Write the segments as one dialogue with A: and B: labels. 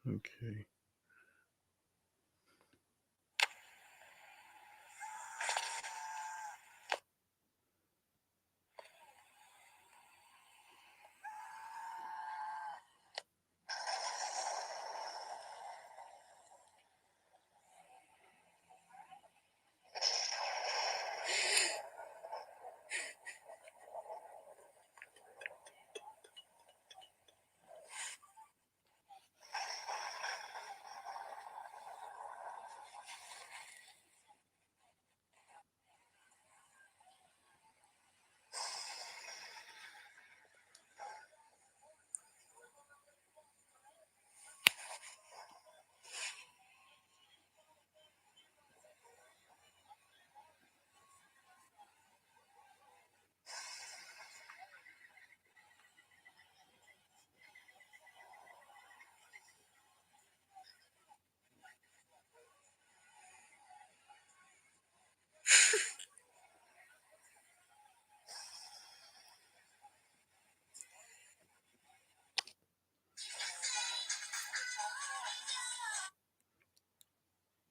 A: Okay.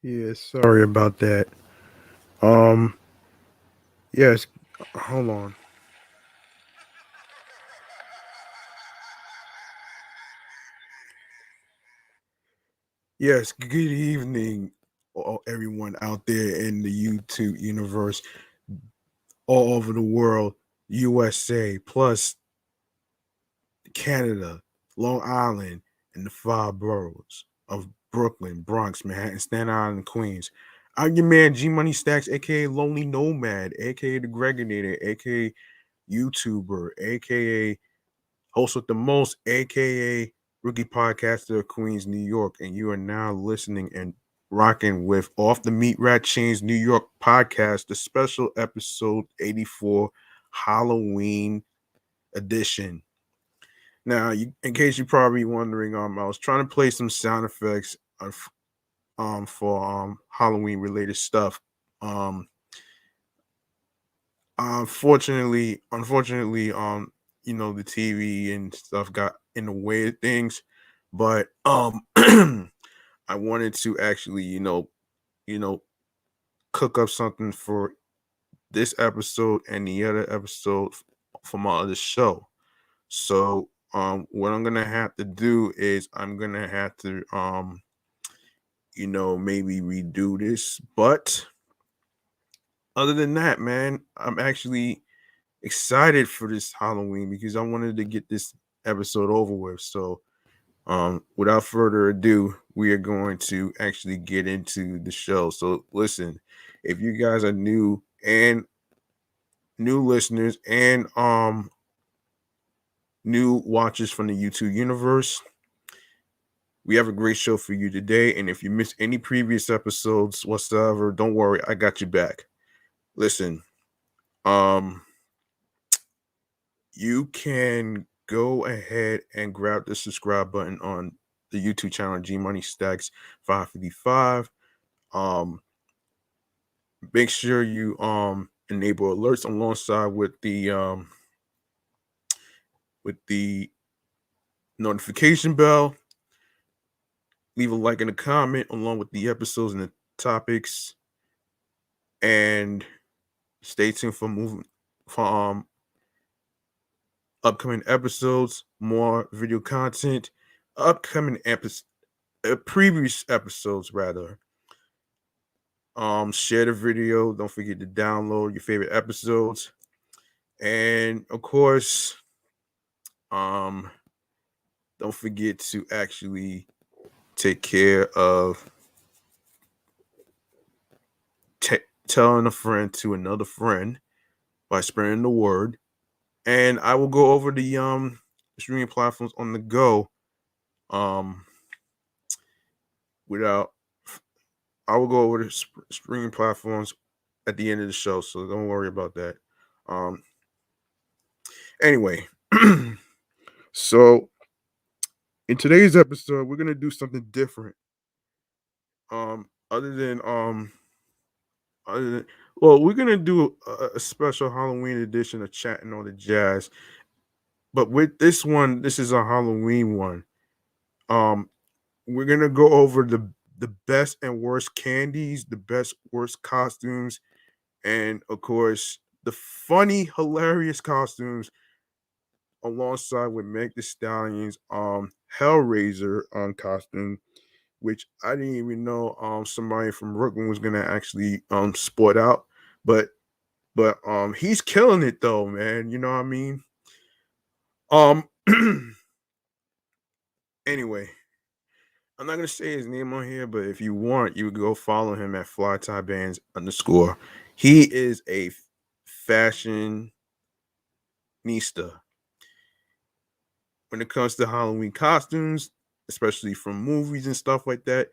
A: Yeah, sorry about that. Um, yes, hold on. Yes, good evening, everyone out there in the YouTube universe, all over the world, USA, plus Canada, Long Island, and the five boroughs of Brooklyn, Bronx, Manhattan, Staten Island, and Queens. I'm your man, G Money Stacks, aka Lonely Nomad, aka The Gregonator, aka YouTuber, aka Host with the Most, aka Rookie Podcaster of Queens, New York. And you are now listening and rocking with Off the Meatrack Chainz New York podcast, the special episode 84 Halloween edition. Now, in case you're probably wondering, I was trying to play some sound effects for Halloween related stuff. Um, unfortunately, the TV and stuff got in the way of things, but I wanted to actually, you know, cook up something for this episode and the other episode for my other show. So what I'm gonna have to do is I'm gonna have to maybe redo this. But other than that, man, I'm actually excited for this Halloween because I wanted to get this episode over with. So without further ado, we are going to actually get into the show. So listen, if you guys are new listeners and new watchers from the YouTube universe, we have a great show for you today. And if you missed any previous episodes whatsoever, don't worry, I got you back. Listen, um, you can go ahead and grab the subscribe button on the YouTube channel G Money Stacks 555. Um, make sure you enable alerts alongside with the notification bell. Leave a like and a comment along with the episodes and the topics, and stay tuned for upcoming episodes, more video content, upcoming previous episodes rather. Share the video. Don't forget to download your favorite episodes, and of course, um, don't forget to actually take care of telling a friend to another friend by spreading the word. And I will go over the streaming platforms on the go. Um, without I will go over the streaming platforms at the end of the show, so don't worry about that. Um, anyway, so in today's episode, we're gonna do something different. Um, other than um, other than well, we're gonna do a special Halloween edition of Chatting on the Jazz, but with this one, this is a Halloween one. Um, we're gonna go over the best and worst candies, the best worst costumes, and of course the funny, hilarious costumes alongside with Meg the Stallion's Hellraiser costume, which I didn't even know somebody from Brooklyn was gonna actually sport out. But he's killing it though, man. You know what I mean? Um anyway, I'm not gonna say his name on here, but if you want, you would go follow him at flytiebands_. He is a fashionista when it comes to Halloween costumes, especially from movies and stuff like that.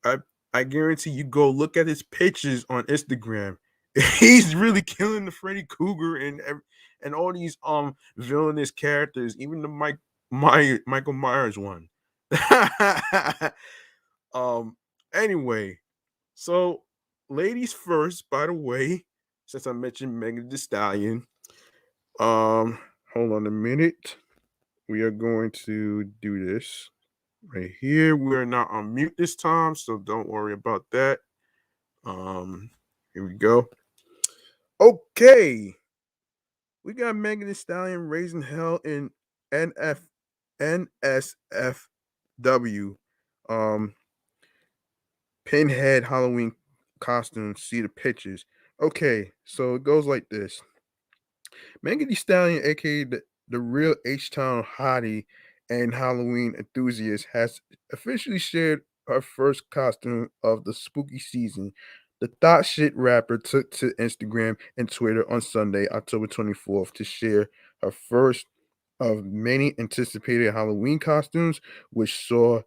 A: I I guarantee you go look at his pictures on Instagram. He's really killing the Freddy Krueger and all these villainous characters, even the Michael Myers one. um anyway, so ladies first, by the way, since I mentioned Megan Thee Stallion. Hold on a minute. We are going to do this right here. We're not on mute this time, so don't worry about that. Here we go. Okay. We got Megan Thee Stallion raising hell in NF NSFW. Pinhead Halloween costumes. See the pictures. Okay, so it goes like this. Megan Thee Stallion, aka the real H-Town hottie and Halloween enthusiast, has officially shared her first costume of the spooky season. The thought shit rapper took to Instagram and Twitter on Sunday, October 24th, to share her first of many anticipated Halloween costumes, which saw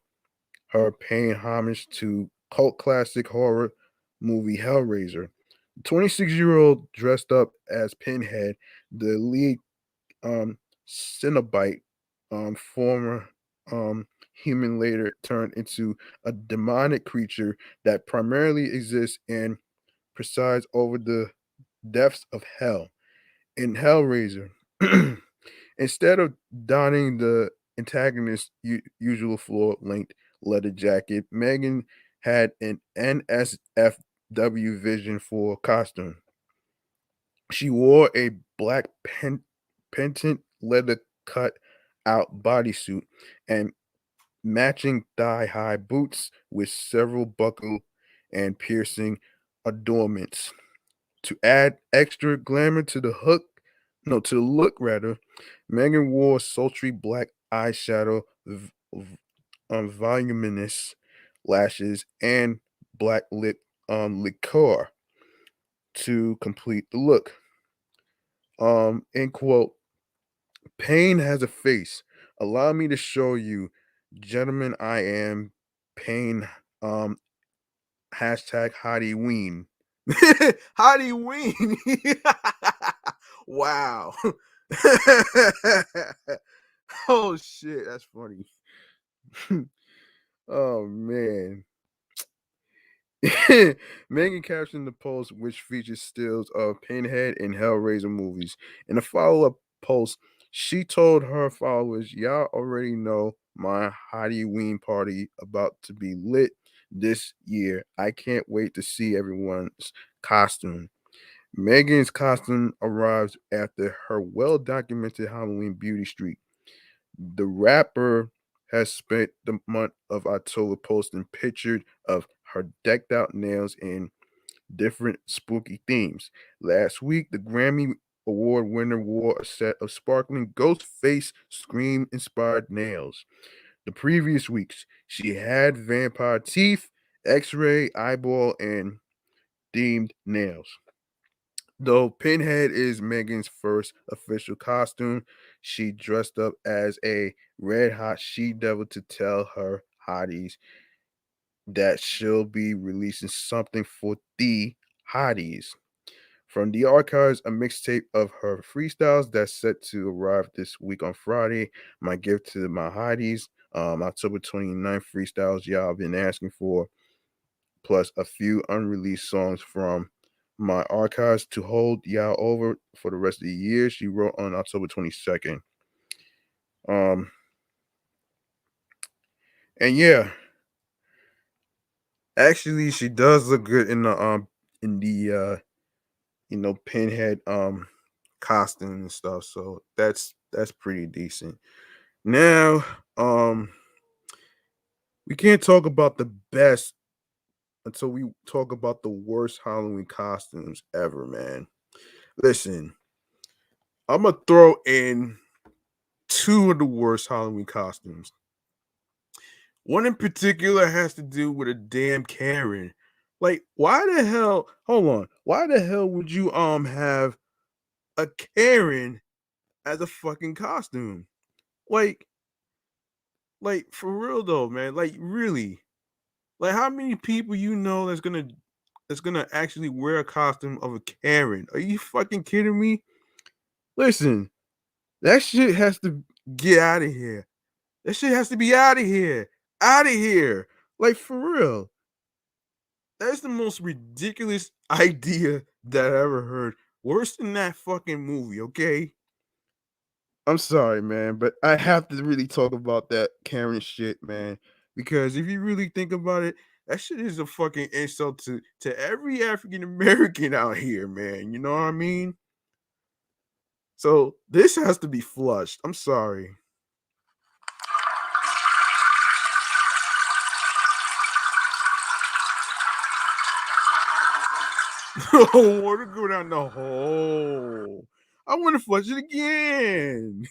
A: her paying homage to cult classic horror movie Hellraiser. The 26-year-old dressed up as Pinhead, the lead Cenobite, former human later turned into a demonic creature that primarily exists and presides over the depths of hell. In Hellraiser, instead of donning the antagonist's usual floor length leather jacket, Megan had an NSFW vision for costume. She wore a black pendant leather cut out bodysuit and matching thigh high boots with several buckle and piercing adornments. To add extra glamour to the to the look rather, Megan wore sultry black eyeshadow, voluminous lashes, and black lip liqueur to complete the look. End quote. Pain has a face. Allow me to show you, gentlemen. I am Pain. Hashtag Hottie Ween. Hottie Ween. Wow. Oh shit, that's funny. Oh man. Megan captioned the post, which features stills of Pinhead and Hellraiser movies. In a follow-up post, she told her followers, "Y'all already know my Halloween party about to be lit this year. I can't wait to see everyone's costume." Megan's costume arrives after her well-documented Halloween beauty streak. The rapper has spent the month of October posting pictures of her decked out nails in different spooky themes. Last week, the Grammy Award winner wore a set of sparkling ghost face scream inspired nails. The previous weeks, she had vampire teeth, x ray, eyeball, and themed nails. Though Pinhead is Megan's first official costume, she dressed up as a red hot she devil to tell her hotties that she'll be releasing something for the hotties. From the archives, a mixtape of her freestyles that's set to arrive this week on Friday. My gift to my hotties, October 29th freestyles y'all been asking for, plus a few unreleased songs from my archives to hold y'all over for the rest of the year. She wrote on October 22nd. And yeah, Actually, she does look good in the pinhead costume and stuff. So that's pretty decent. Now, we can't talk about the best until we talk about the worst Halloween costumes ever, man. Listen, I'm gonna throw in two of the worst Halloween costumes. One in particular has to do with a damn Karen. Like, why the hell? Hold on. Why the hell would you have a Karen as a fucking costume? Like, for real though, man. Like, really? Like, how many people you know that's gonna actually wear a costume of a Karen? Are you fucking kidding me? Listen, that shit has to get out of here. That shit has to be out of here. Out of here. Like, for real. That's the most ridiculous idea that I ever heard. Worse than that fucking movie, okay? I'm sorry, man, but I have to really talk about that Karen shit, man. Because if you really think about it, that shit is a fucking insult to every African American out here, man. You know what I mean? So this has to be flushed. I'm sorry. I want to go down the hole. I want to flush it again.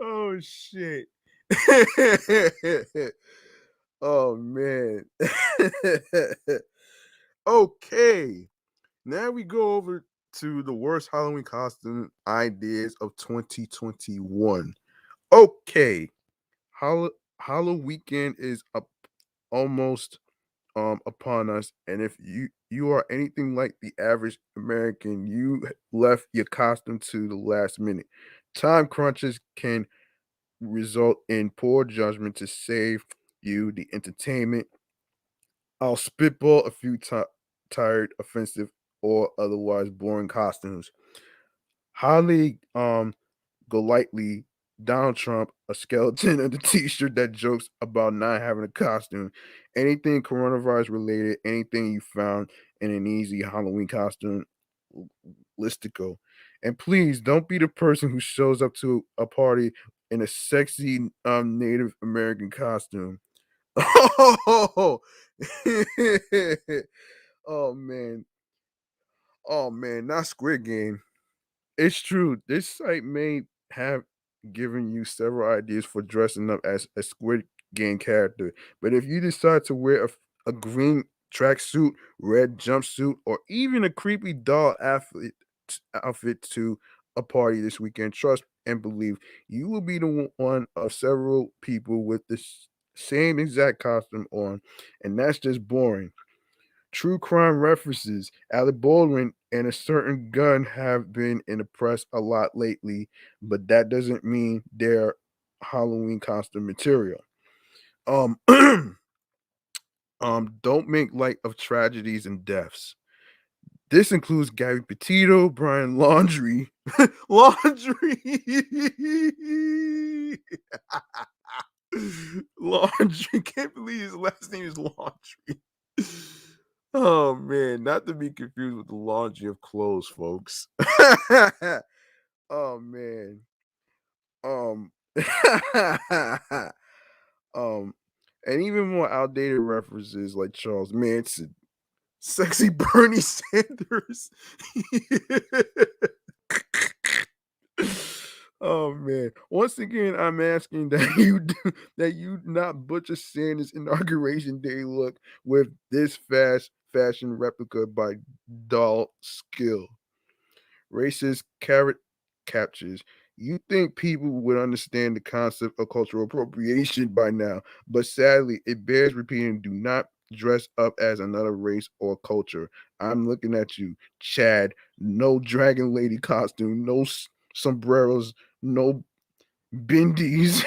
A: Oh shit. Oh man. Okay. Now we go over to the worst Halloween costume ideas of 2021. Okay. Halloween weekend is up almost upon us, and if you are anything like the average American, you left your costume to the last minute. Time crunches can result in poor judgment to save you the entertainment. I'll spitball a few tired, offensive, or otherwise boring costumes. Holly Golightly, Donald Trump, a skeleton, and a t-shirt that jokes about not having a costume. Anything coronavirus related, anything you found in an easy Halloween costume, listicle. And please don't be the person who shows up to a party in a sexy Native American costume. Oh, oh man. Oh man, not Squid Game. It's true. This site may have given you several ideas for dressing up as a Squid Game character, but if you decide to wear a green tracksuit, red jumpsuit, or even a creepy doll outfit to a party this weekend, trust and believe you will be the one of several people with the same exact costume on, and that's just boring. True crime references, Alec Baldwin and a certain gun have been in the press a lot lately, but that doesn't mean they're Halloween costume material. Um, don't make light of tragedies and deaths. This includes Gabby Petito, Brian Laundry, Laundry, Laundry. Can't believe his last name is Laundry. Oh man, not to be confused with the laundry of clothes, folks. Oh man. Um um and even more outdated references like Charles Manson, sexy Bernie Sanders. Oh man. Once again, I'm asking that that you not butcher Sanders' inauguration day look with this fast fashion replica by Doll Skill. Racist carrot captures. You think people would understand the concept of cultural appropriation by now, but sadly, it bears repeating. Do not dress up as another race or culture. I'm looking at you, Chad. No dragon lady costume, no sombreros, no bindies.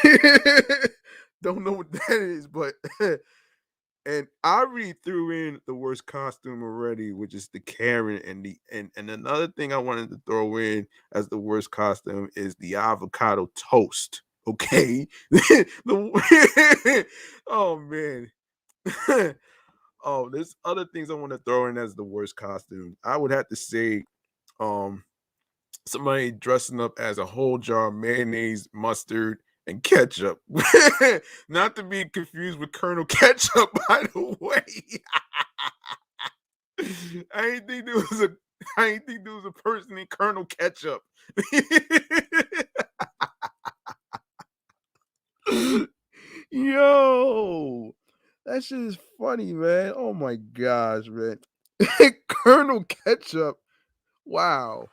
A: Don't know what that is, but And I already threw in the worst costume already, which is the Karen, and another thing I wanted to throw in as the worst costume is the avocado toast. Okay, oh man, oh, there's other things I want to throw in as the worst costume. I would have to say, um, somebody dressing up as a whole jar of mayonnaise, mustard, and ketchup. Not to be confused with Colonel Ketchup, by the way. I didn't think there was a I didn't think there was a person named Colonel Ketchup. Yo, that shit is funny, man. Oh my gosh, man. Colonel Ketchup. Wow.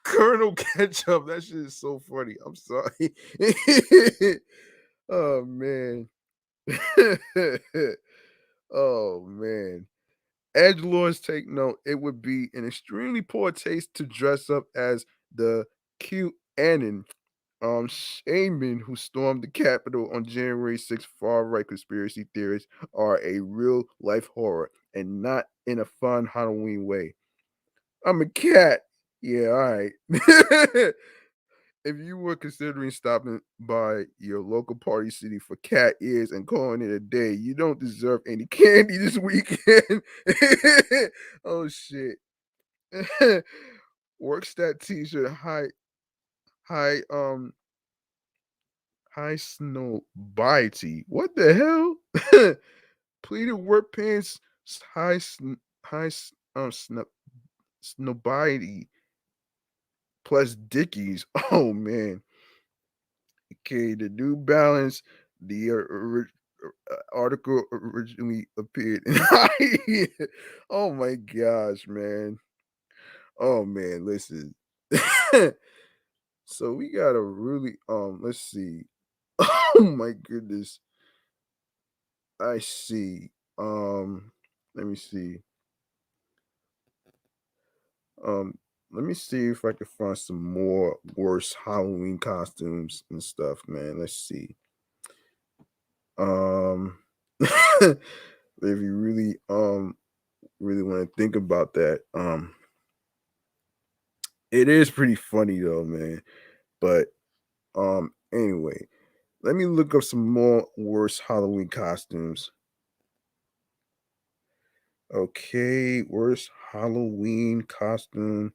A: Colonel Ketchup. That shit is so funny. I'm sorry. Oh man. Oh man. Edgelords take note. It would be an extremely poor taste to dress up as the cute Annan shaman who stormed the Capitol on January 6th. Far-right conspiracy theorists are a real life horror and not in a fun Halloween way. I'm a cat. Yeah, all right. If you were considering stopping by your local party city for cat ears and calling it a day, you don't deserve any candy this weekend. Oh shit. Works that t-shirt high high snow bitey. What the hell? Pleated work pants high snobity plus Dickies. Oh man. Okay, the New Balance, the article originally appeared in oh my gosh, man. Oh man, listen. So we gotta really let's see. Oh my goodness. I see. Let me see. Um let me see if I can find some more worse Halloween costumes and stuff, man. Let's see. Um if you really want to think about that, it is pretty funny though, man. But anyway, let me look up some more worse Halloween costumes. Okay, worst Halloween costume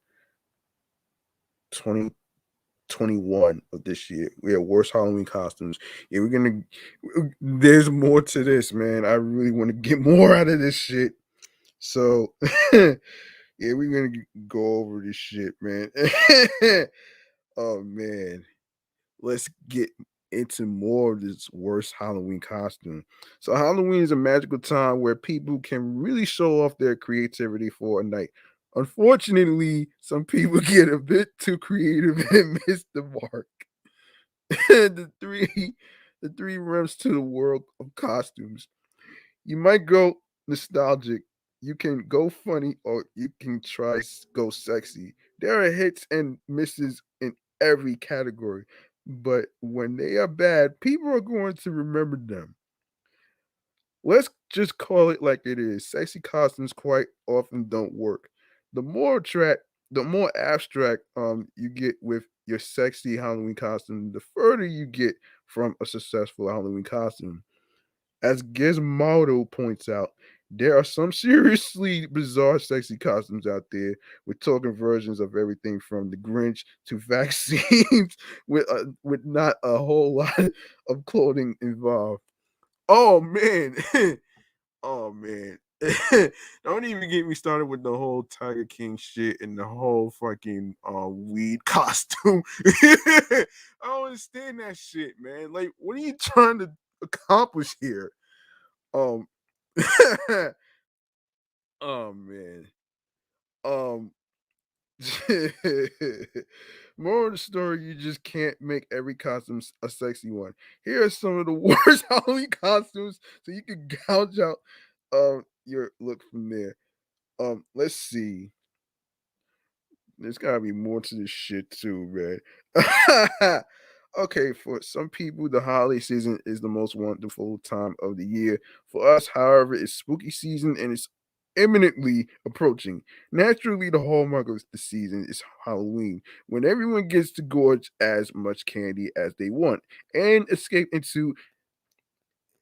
A: 2021 of this year. We have worst Halloween costumes. Yeah, there's more to this, man. I really want to get more out of this shit. So yeah, we're gonna go over this shit, man. Oh man. Let's get into more of this worst Halloween costume. So Halloween is a magical time where people can really show off their creativity for a night. Unfortunately, some people get a bit too creative and miss the mark. the three the three realms to the world of costumes. You might go nostalgic, you can go funny, or you can go sexy. There are hits and misses in every category, but when they are bad, people are going to remember them. Let's just call it like it is. Sexy costumes quite often don't work. The more attract, the more abstract you get with your sexy Halloween costume, the further you get from a successful Halloween costume. As Gizmodo points out, there are some seriously bizarre sexy costumes out there. We're talking versions of everything from the Grinch to vaccines with not a whole lot of clothing involved. Oh man. Oh man. Don't even get me started with the whole Tiger King shit and the whole fucking weed costume. I don't understand that shit, man. Like, what are you trying to accomplish here? Um, oh man. Um, more of the story, you just can't make every costume a sexy one. Here are some of the worst Halloween costumes, so you can gouge out your look from there. Let's see. There's gotta be more to this shit too, man. Okay, for some people, the holiday season is the most wonderful time of the year. For us, however, it's spooky season and it's imminently approaching. Naturally, the hallmark of the season is Halloween, when everyone gets to gorge as much candy as they want and escape into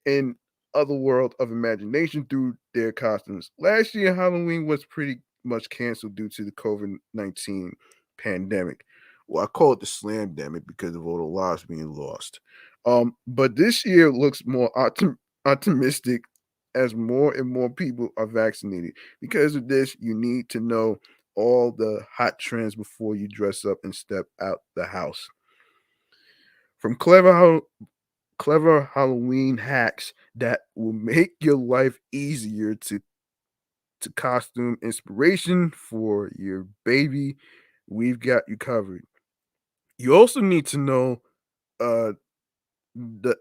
A: an other world of imagination through their costumes. Last year, Halloween was pretty much canceled due to the COVID-19 pandemic. Well, I call it the slamdemic because of all the lives being lost. But this year looks more optimistic as more and more people are vaccinated. Because of this, you need to know all the hot trends before you dress up and step out the house. From clever Halloween hacks that will make your life easier to costume inspiration for your baby. We've got you covered. You also need to know uh the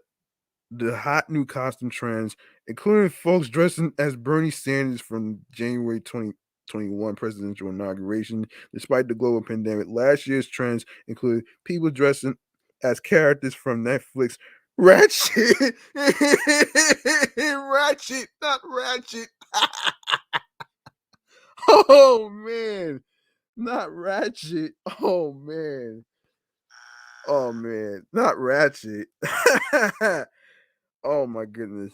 A: the hot new costume trends, including folks dressing as Bernie Sanders from January 2021 presidential inauguration. Despite the global pandemic, last year's trends include people dressing as characters from Netflix. Ratchet, Ratchet, not Ratchet. Oh man, not Ratchet. Oh man, not Ratchet. Oh my goodness.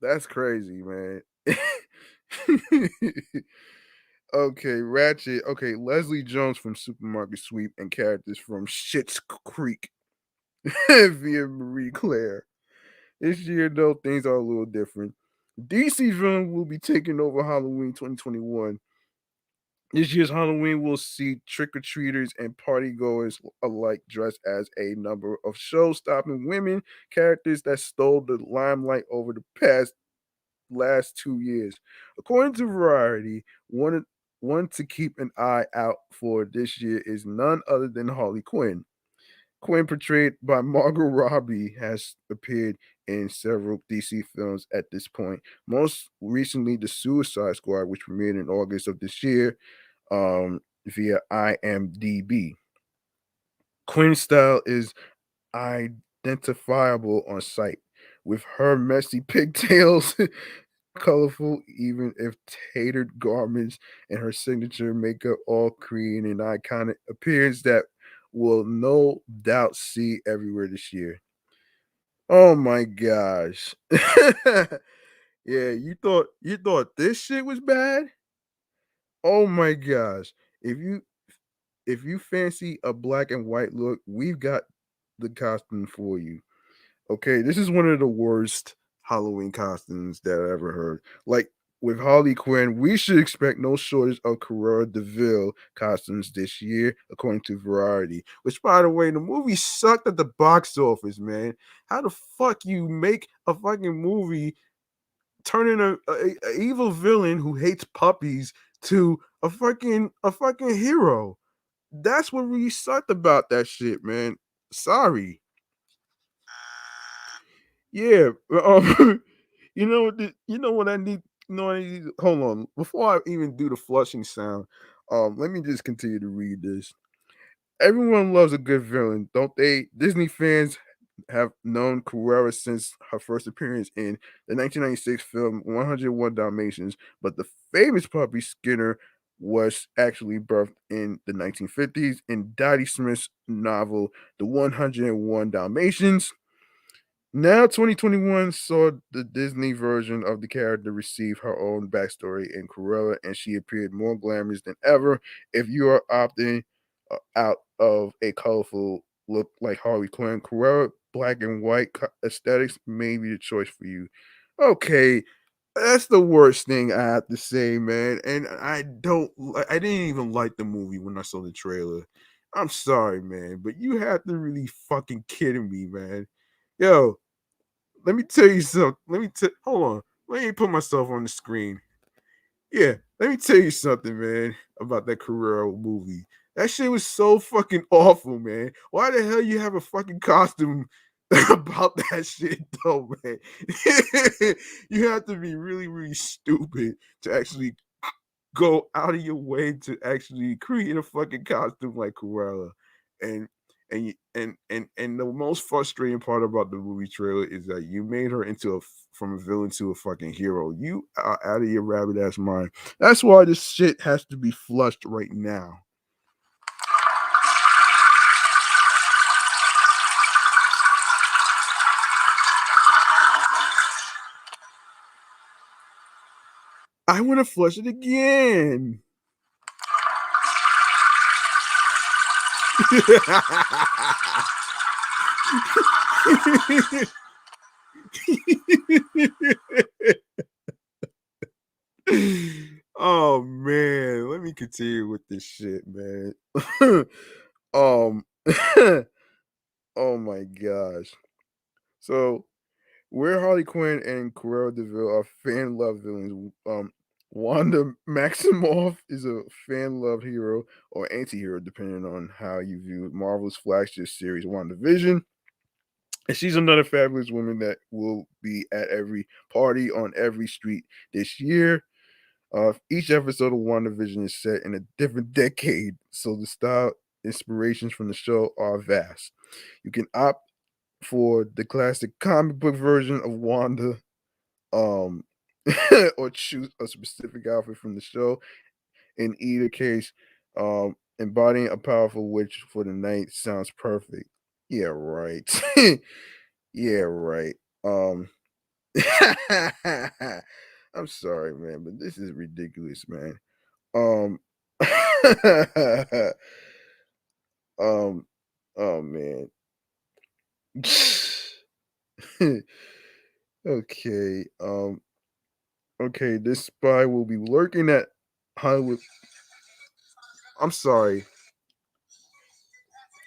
A: That's crazy, man. Okay, Ratchet. Okay, Leslie Jones from Supermarket Sweep and characters from Schitt's Creek via Marie Claire. This year, though, things are a little different. DC villain will be taking over Halloween 2021. This year's Halloween will see trick or treaters and party goers alike dressed as a number of show stopping women characters that stole the limelight over the past last 2 years. According to Variety, one to keep an eye out for this year is none other than Harley Quinn. Quinn, portrayed by Margot Robbie, has appeared in several DC films at this point. Most recently, The Suicide Squad, which premiered in August of this year via IMDb. Quinn's style is identifiable on sight, with her messy pigtails, colorful, even if tatered garments, and her signature makeup, all creating an iconic appearance that will no doubt see everywhere this year. Oh my gosh. Yeah, you thought this shit was bad? Oh my gosh. If you if you fancy a black and white look, we've got the costume for you. Okay, this is one of the worst Halloween costumes that I ever heard. Like with Harley Quinn, we should expect no shortage of Cruella Deville costumes this year, according to Variety. Which, by the way, the movie sucked at the box office, man. How the fuck you make a fucking movie turning a evil villain who hates puppies to a fucking hero? That's what really sucked about that shit, man. Sorry. Yeah, you know what I need. I need. Hold on, before I even do the flushing sound, let me just continue to read this. Everyone loves a good villain, don't they? Disney fans have known Cruella since her first appearance in the 1996 film 101 Dalmatians, but the famous puppy Skinner was actually birthed in the 1950s in Dottie Smith's novel The 101 Dalmatians. Now, 2021 saw the Disney version of the character receive her own backstory in Cruella, and she appeared more glamorous than ever. If you are opting out of a colorful look like Harley Quinn, Cruella black and white aesthetics may be the choice for you. Okay, that's the worst thing I have to say, man. And I didn't even like the movie when I saw the trailer. I'm sorry, man, but you have to really fucking kidding me, man. Yo, let me tell you something. Hold on. Let me put myself on the screen. Yeah, let me tell you something, man, about that Carrero movie. That shit was so fucking awful, man. Why the hell you have a fucking costume about that shit, though, man? You have to be really, really stupid to actually go out of your way to actually create a fucking costume like Cruella. And And the most frustrating part about the movie trailer is that you made her from a villain to a fucking hero. You are out of your rabbit ass mind. That's why this shit has to be flushed right now. I want to flush it again. Oh man, let me continue with this shit, man. um oh my gosh. So where Harley Quinn and Cruella de Vil are fan-loved villains, Wanda Maximoff is a fan-loved hero or anti-hero, depending on how you view Marvel's flagship series, WandaVision. And she's another fabulous woman that will be at every party on every street this year. Each episode of WandaVision is set in a different decade, so the style inspirations from the show are vast. You can opt for the classic comic book version of Wanda, um, or choose a specific outfit from the show. In either case, embodying a powerful witch for the night sounds perfect. Yeah, right. Yeah, right. I'm sorry, man, but this is ridiculous, man. Um, um, oh man. Okay. Okay. This spy will be lurking at Hollywood. I'm sorry.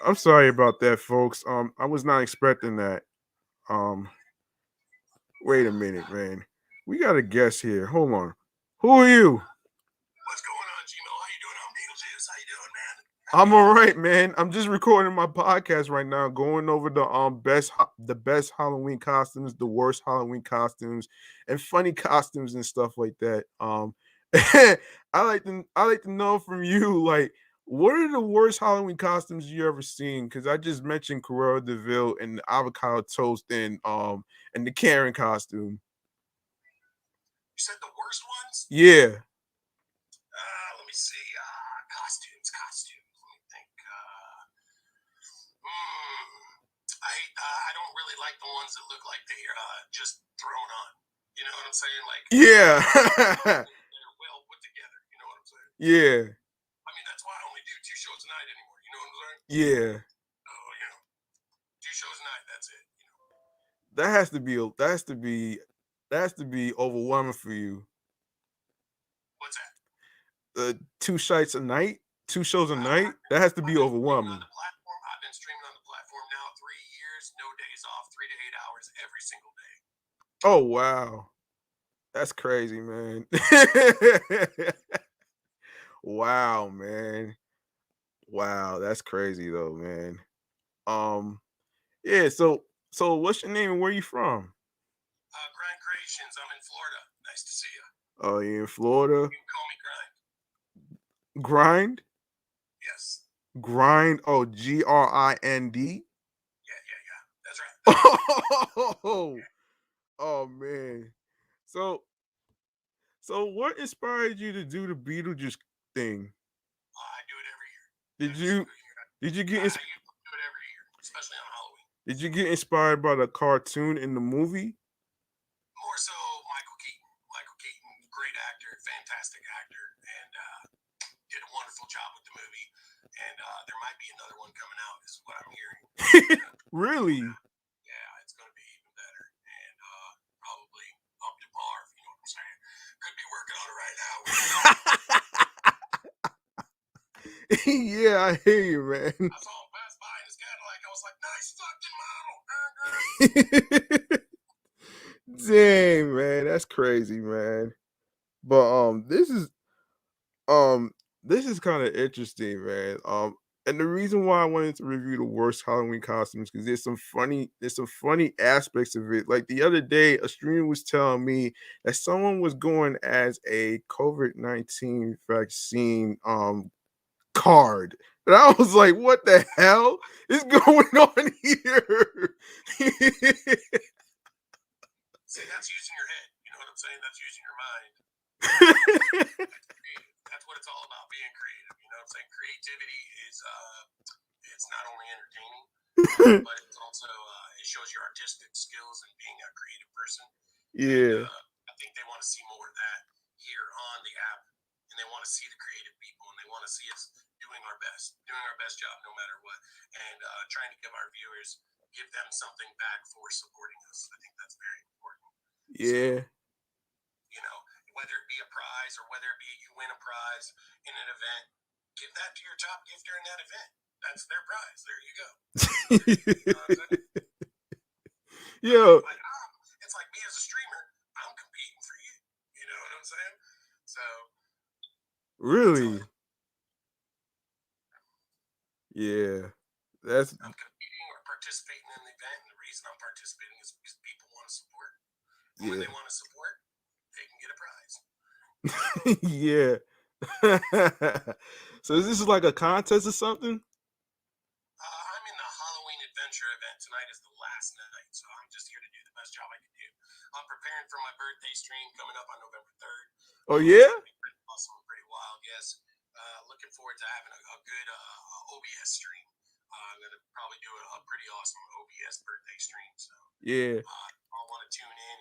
A: I'm sorry about that, folks. I was not expecting that. Um, Wait a minute, man. We got a guest here. Hold on. Who are you?
B: What's going on, Gmo? How you doing? I'm Beetlejuice. How you doing, man?
A: I'm all right, man. I'm just recording my podcast right now, going over the best Halloween costumes, the worst Halloween costumes, and funny costumes and stuff like that. I like to know from you, like, what are the worst Halloween costumes you ever seen? Because I just mentioned Cruella de Vil and the avocado toast and the Karen costume.
B: You said the worst ones?
A: Yeah.
B: Let me see. Costumes. Let me think. I don't really like the ones that look like they're just thrown on. You know what I'm saying? Like,
A: Yeah.
B: they're well put together. You know what I'm saying?
A: Yeah.
B: I mean, that's why I only do 2 shows a night anymore. You know what I'm saying?
A: Yeah.
B: Oh, 2 shows a night. That's it.
A: That has to be overwhelming for you.
B: What's that?
A: 2 shows a night, 2 shows a night. That has to be overwhelming.
B: I've been streaming on the platform now 3 years, no days off, 3 to 8 hours every single day.
A: Oh wow, that's crazy, man. Wow, man. Wow, that's crazy though, man. Yeah. So what's your name and where you from?
B: Grind Creations. I'm in Florida. Nice to see you.
A: Oh, you in Florida?
B: You can call me Grind.
A: Grind?
B: Yes.
A: Grind. Oh, Grind.
B: Yeah. That's right.
A: Oh man. So what inspired you to do the Beetlejuice thing?
B: I do it every year.
A: Did you get
B: I do it every year, especially on Halloween.
A: Did you get inspired by the cartoon in the movie?
B: More so Michael Keaton. Michael Keaton, great actor, fantastic actor, and did a wonderful job with the movie. And there might be another one coming out, is what I'm hearing.
A: Really?
B: Yeah, it's going to be even better, and probably up to par, if you know what I'm saying. Could be working on it right now.
A: Yeah, I hear you, man.
B: I saw him pass by in his Cadillac. I was like, nice fucking model.
A: Dang, man, that's crazy, man. But this is kind of interesting, man. And the reason why I wanted to review the worst Halloween costumes because there's some funny aspects of it. Like the other day, a streamer was telling me that someone was going as a COVID-19 vaccine card. And I was like, what the hell is going on here?
B: See, that's using your head. You know what I'm saying? That's using your mind. That's what it's all about, being creative. You know what I'm saying? Creativity is it's not only entertaining, but it's also it shows your artistic skills and being a creative person.
A: Yeah.
B: And, I think they want to see more of that here on the app, and they want to see the creative people, and they want to see us doing our best job no matter what, and trying to give our viewers, give them something back for supporting us. I think that's very important.
A: Yeah.
B: So, you know, whether it be a prize or whether it be you win a prize in an event, give that to your top gifter in that event. That's their prize. There you go. You know what I'm saying?
A: Yo.
B: Like, it's like me as a streamer, I'm competing for you. You know what I'm saying? So
A: Really? Yeah. That's
B: I'm competing or participating in the event, and the reason I'm participating is because people want to support. And when they want to support, they can get a prize.
A: Yeah. So is this like a contest or something?
B: I'm in the Halloween adventure event. Tonight is the last night, so I'm just here to do the best job I can do. I'm preparing for my birthday stream coming up on November 3rd.
A: Oh yeah?
B: Pretty awesome, pretty wild, yes. Looking forward to having a good OBS stream. I'm going to probably do a pretty awesome OBS birthday stream. So
A: Yeah.
B: I'll want to tune in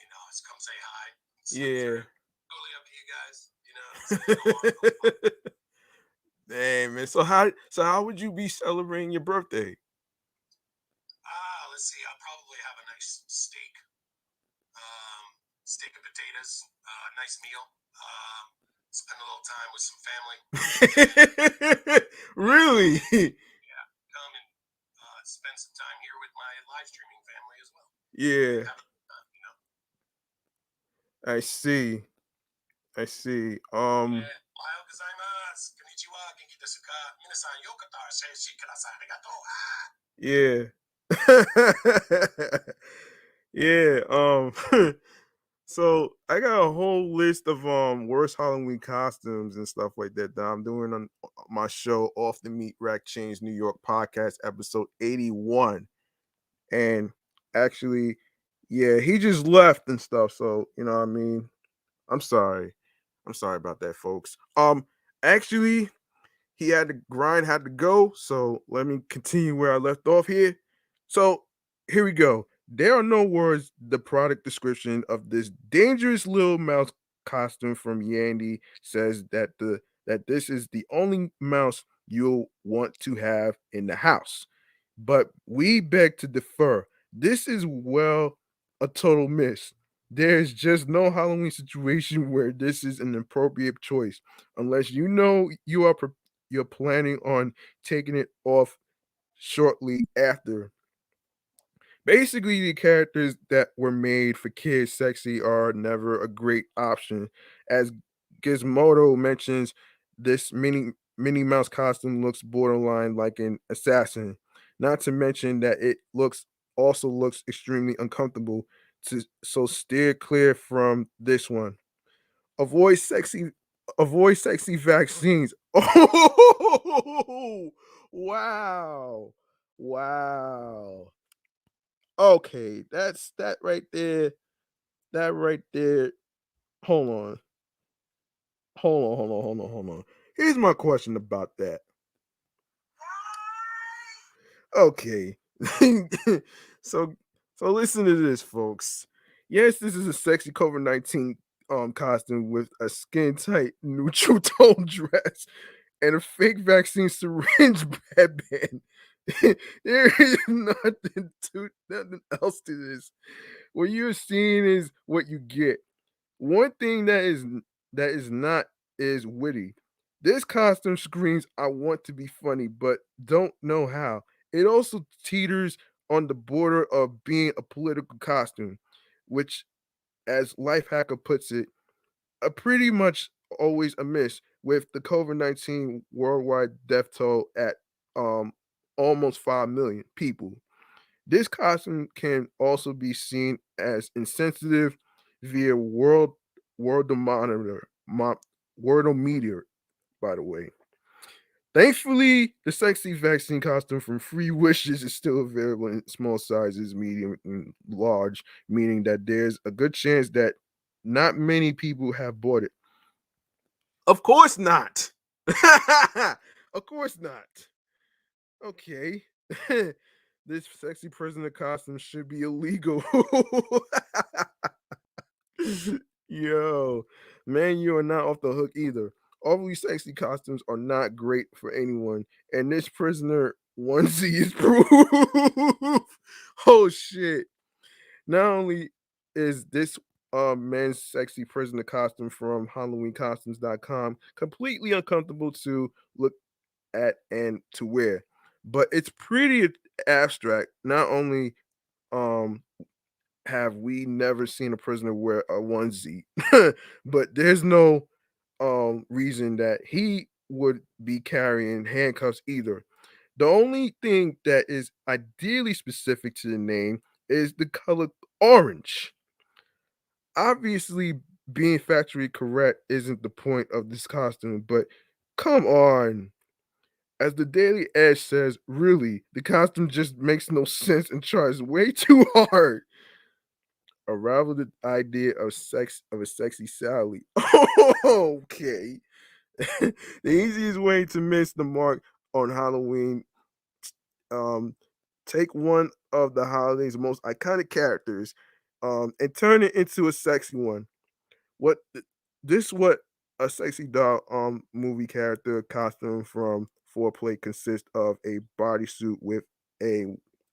B: and come say hi.
A: Yeah.
B: Totally up to you guys. You know what I'm saying?
A: Dang, man. So how would you be celebrating your birthday?
B: Let's see. I'll probably have a nice steak. Steak and potatoes. Nice meal. Spend a little time with some family.
A: Really?
B: Yeah. Come and spend some time here with my live streaming family as well.
A: Yeah.
B: You know?
A: I see. I see.
B: Ohayou gozaimasu. Konnichiwa. Genki desu ka? Minasan yokata senshi kudasai. Arigatou.
A: Yeah. Yeah. So I got a whole list of worst Halloween costumes and stuff like that I'm doing on my show, Off the Meatrack Chainz New York podcast, episode 81. And actually, yeah, he just left and stuff. So, you know what I mean? I'm sorry. I'm sorry about that, folks. Actually, he had to go. So let me continue where I left off here. So here we go. There are no words. The product description of this dangerous little mouse costume from Yandy says that this is the only mouse you'll want to have in the house. But we beg to differ. This is a total miss. There's just no Halloween situation where this is an appropriate choice, unless you know you're planning on taking it off shortly after. Basically, the characters that were made for kids sexy are never a great option. As Gizmodo mentions, this Minnie Mouse costume looks borderline like an assassin. Not to mention that it looks extremely uncomfortable. So steer clear from this one. Avoid sexy avoid sexy vaccines. Oh wow. Wow. Okay, that's that right there. That right there. Hold on. Hold on. Here's my question about that. Okay. so so listen to this, folks. Yes, this is a sexy COVID-19 costume with a skin tight neutral tone dress and a fake vaccine syringe headband. There is nothing else to this. What you're seeing is what you get. One thing that is not is witty. This costume screams, "I want to be funny, but don't know how." It also teeters on the border of being a political costume, which, as Lifehacker puts it, are pretty much always a miss with the COVID-19 worldwide death toll at um almost 5 million people. This costume can also be seen as insensitive via world monitor, world meteor, by the way. Thankfully, the sexy vaccine costume from Free Wishes is still available in small sizes, medium, and large, meaning that there's a good chance that not many people have bought it. Of course not. Of course not. Okay. This sexy prisoner costume should be illegal. Yo, man, you are not off the hook either. Overly sexy costumes are not great for anyone, and this prisoner onesie is proof. Oh shit! Not only is this men's sexy prisoner costume from HalloweenCostumes.com completely uncomfortable to look at and to wear, but it's pretty abstract. Not only um have we never seen a prisoner wear a onesie, but there's no reason that he would be carrying handcuffs either. The only thing that is ideally specific to the name is the color orange. Obviously, being factory correct isn't the point of this costume, but come on. As the Daily Edge says, really, the costume just makes no sense and tries way too hard. Arrival the idea of a sexy Sally. Okay. The easiest way to miss the mark on Halloween, um, take one of the holiday's most iconic characters, and turn it into a sexy one. What what a sexy doll movie character costume from Foreplay consists of a bodysuit with a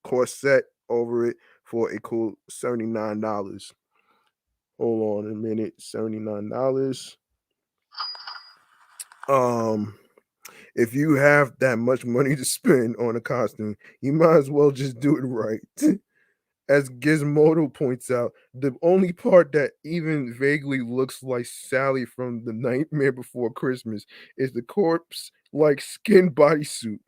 A: corset over it for a cool $79. Hold on a minute, $79. Um, if you have that much money to spend on a costume, you might as well just do it right. As Gizmodo points out, the only part that even vaguely looks like Sally from The Nightmare Before Christmas is the corpse like skin bodysuit.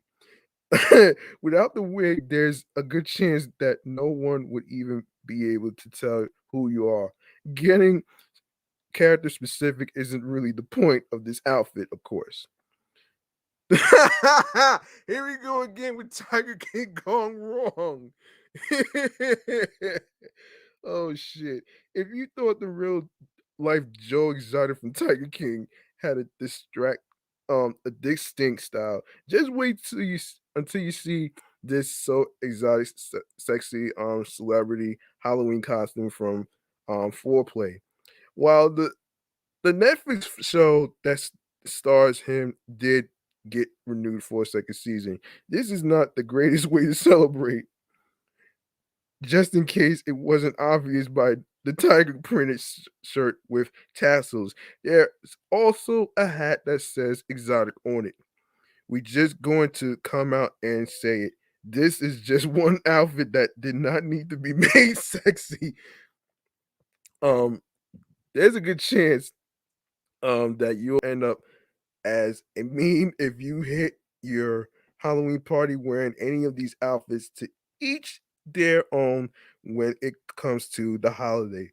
A: Without the wig, there's a good chance that no one would even be able to tell who you are. Getting character specific isn't really the point of this outfit, of course. Here we go again with Tiger King gone wrong. Oh shit. If you thought the real life Joe Exotic from Tiger King had a distinct style, just wait till until you see this so exotic sexy celebrity Halloween costume from Foreplay. While the Netflix show that stars him did get renewed for a second season, this is not the greatest way to celebrate. Just in case it wasn't obvious by the tiger printed shirt with tassels, there's also a hat that says exotic on it. We just going to come out and say it. This is just one outfit that did not need to be made sexy. Um, there's a good chance that you'll end up as a meme if you hit your Halloween party wearing any of these outfits, to each their own when it comes to the holiday.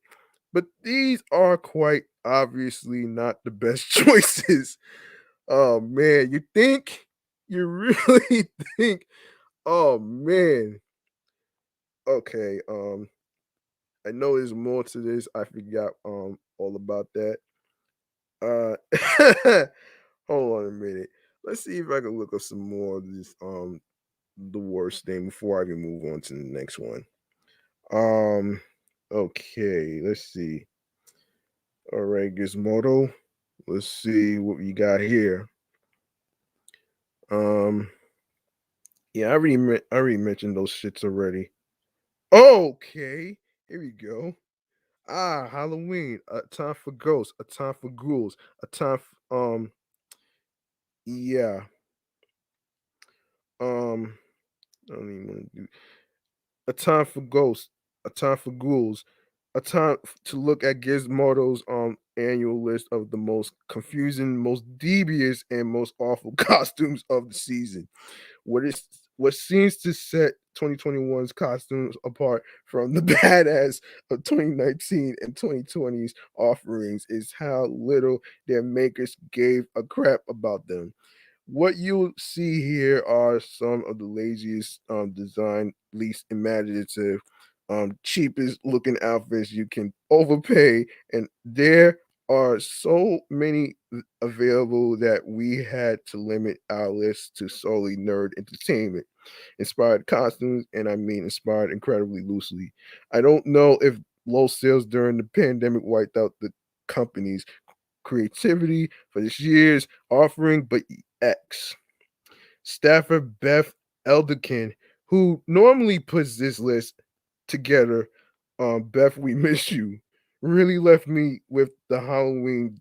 A: But these are quite obviously not the best choices. Oh man, you think? You really think? Oh man. Okay, I know there's more to this. I forgot all about that. Uh hold on a minute. Let's see if I can look up some more of this the worst thing before I can move on to the next one. Um okay, let's see. All right, Gizmodo. Let's see what we got here. Um yeah, I already mentioned those shits already. Okay, here we go. Ah, Halloween, a time for ghosts, a time for ghouls, a time yeah. Um I don't even want to do a time for ghosts, a time for ghouls, a time to look at Gizmodo's annual list of the most confusing, most devious, and most awful costumes of the season. What is what seems to set 2021's costumes apart from the badass of 2019 and 2020's offerings is how little their makers gave a crap about them.
C: What you'll see here are some of the laziest design, least imaginative, cheapest looking outfits you can overpay, and there are so many available that we had to limit our list to solely nerd entertainment. Inspired costumes, and I mean inspired incredibly loosely. I don't know if low sales during the pandemic wiped out the company's creativity for this year's offering, but X. Staffer Beth Elderkin, who normally puts this list together, Beth, we miss you, really left me with the Halloween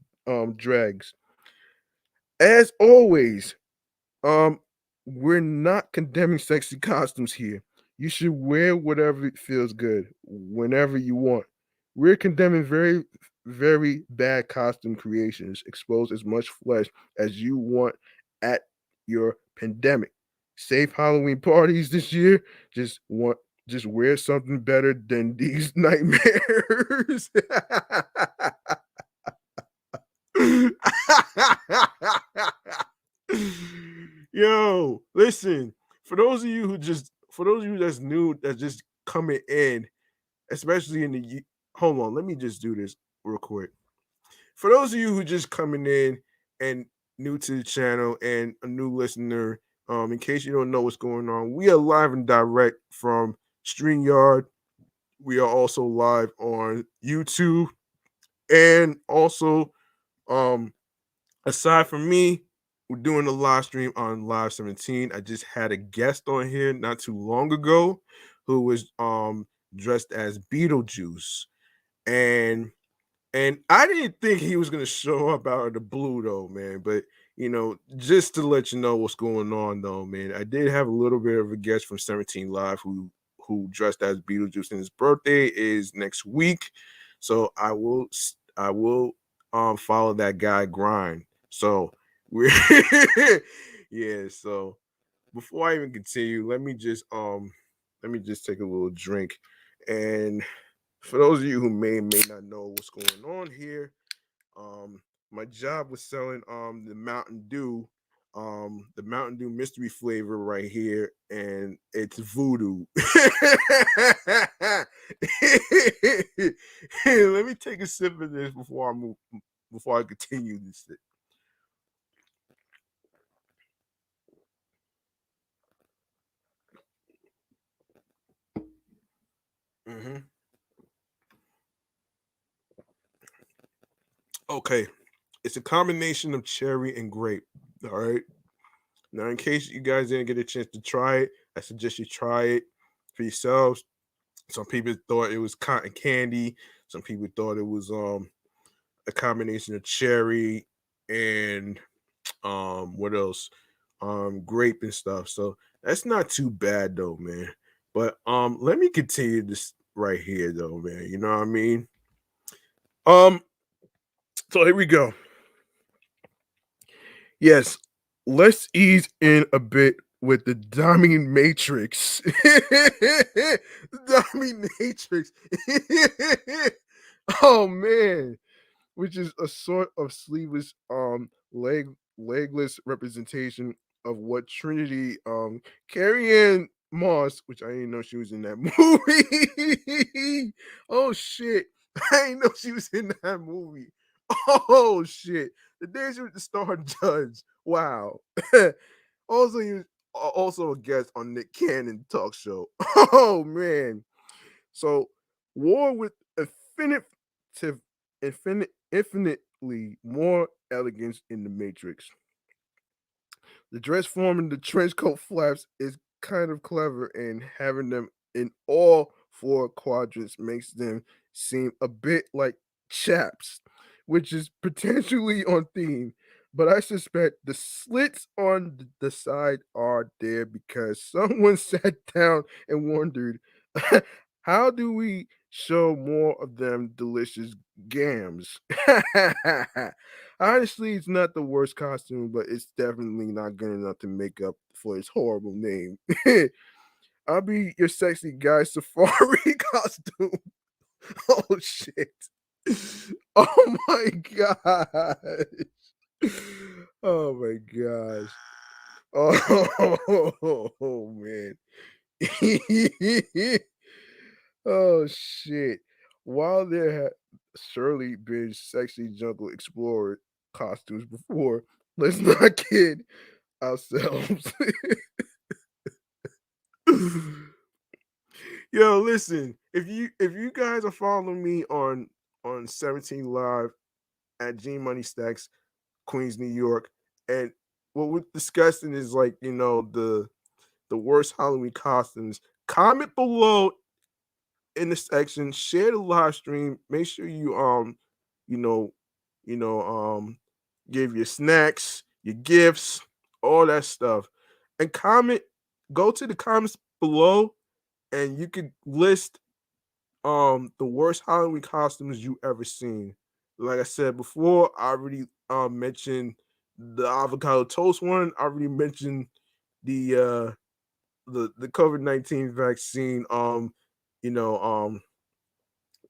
C: drags. As always, um, we're not condemning sexy costumes here. You should wear whatever feels good whenever you want. We're condemning very bad costume creations. Expose as much flesh as you want at your pandemic. Safe Halloween parties this year. Just wear something better than these nightmares.
A: Yo, listen. For those of you that's new, that's just coming in, especially in hold on, let me just do this real quick. For those of you who just coming in and new to the channel and a new listener, in case you don't know what's going on, we are live and direct from StreamYard. We are also live on YouTube, and also, aside from me, we're doing a live stream on Live 17. I just had a guest on here not too long ago who was dressed as Beetlejuice. And I didn't think he was gonna show up out of the blue though, man. But just to let you know what's going on though, man, I did have a little bit of a guest from 17 Live who dressed as Beetlejuice, and his birthday is next week. So I will follow that guy grind. So we're yeah, so before I even continue, let me just take a little drink. And for those of you who may not know what's going on here, my job was selling the Mountain Dew mystery flavor right here, and it's voodoo. Let me take a sip of this before I continue this. Mm-hmm. Okay, it's a combination of cherry and grape. All right. Now, in case you guys didn't get a chance to try it, I suggest you try it for yourselves. Some people thought it was cotton candy. Some people thought it was a combination of cherry and what else? Grape and stuff. So that's not too bad though, man. But let me continue this right here though, man. You know what I mean? Um, so here we go. Yes, let's ease in a bit with the dominatrix. Dominatrix. Oh man, which is a sort of sleeveless legless representation of what Trinity Carrie Ann Moss, which I didn't know she was in that movie. Oh shit. I didn't know she was in that movie. Oh shit. The Days with the Star Judge. Wow. Also, he was also a guest on Nick Cannon talk show. Oh man. So war with infinitely more elegance in the Matrix. The dress form and the trench coat flaps is kind of clever, and having them in all four quadrants makes them seem a bit like chaps, which is potentially on theme. But I suspect the slits on the side are there because someone sat down and wondered, how do we show more of them delicious gams? Honestly, it's not the worst costume, but it's definitely not good enough to make up for its horrible name. I'll be your sexy guy safari costume. Oh shit. Oh my god. Oh my gosh.
C: Oh man. Oh shit. While there had surely been sexy jungle explorer costumes before, let's not kid ourselves.
A: Yo, listen, if you guys are following me on 17 Live at G Money Stacks, Queens, New York, and what we're discussing is like, the worst Halloween costumes. Comment below in the section, share the live stream. Make sure you you know, you know, give your snacks, your gifts, all that stuff. And comment, go to the comments below and you could list the worst Halloween costumes you ever seen. Like I said before, I already mentioned the avocado toast one. I already mentioned the the COVID-19 vaccine you know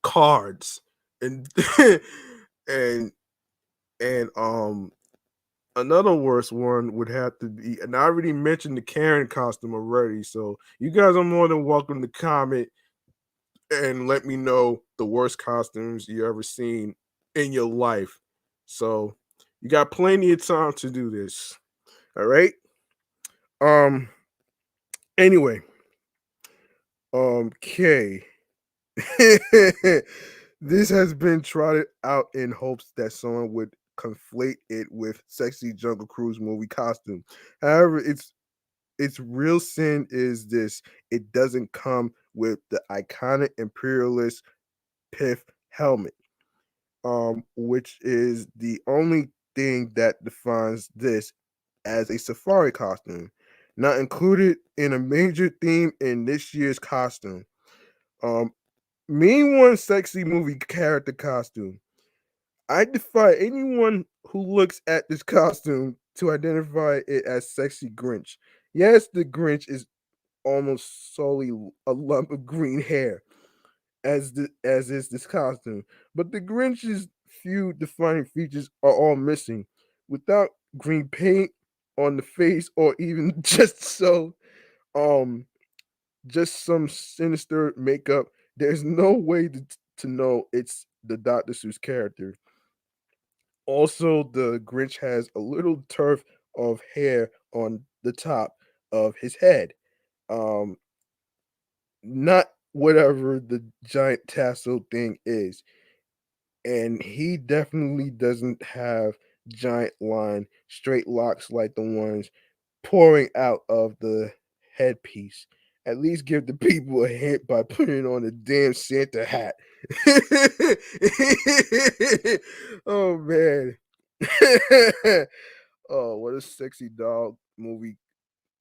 A: cards and and and another worst one would have to be, and I already mentioned the Karen costume already, so you guys are more than welcome to comment and let me know the worst costumes you ever seen in your life. So you got plenty of time to do this. All right. Um. Anyway. Okay. This has been trotted out in hopes that someone would conflate it with sexy Jungle Cruise movie costume. However, its real sin is this: it doesn't come with the iconic imperialist pith helmet, which is the only thing that defines this as a safari costume, not included in a major theme in this year's costume. Um, Me one sexy movie character costume. I defy anyone who looks at this costume to identify it as sexy Grinch. Yes, the Grinch is almost solely a lump of green hair, as is this costume. But the Grinch's few defining features are all missing. Without green paint on the face, or even um, just some sinister makeup, there's no way to know it's the Dr. Seuss character. Also, the Grinch has a little turf of hair on the top of his head. Um, Not whatever the giant tassel thing is. And he definitely doesn't have giant line straight locks like the ones pouring out of the headpiece. At least give the people a hint by putting on a damn Santa hat. Oh man. Oh, what a sexy dog movie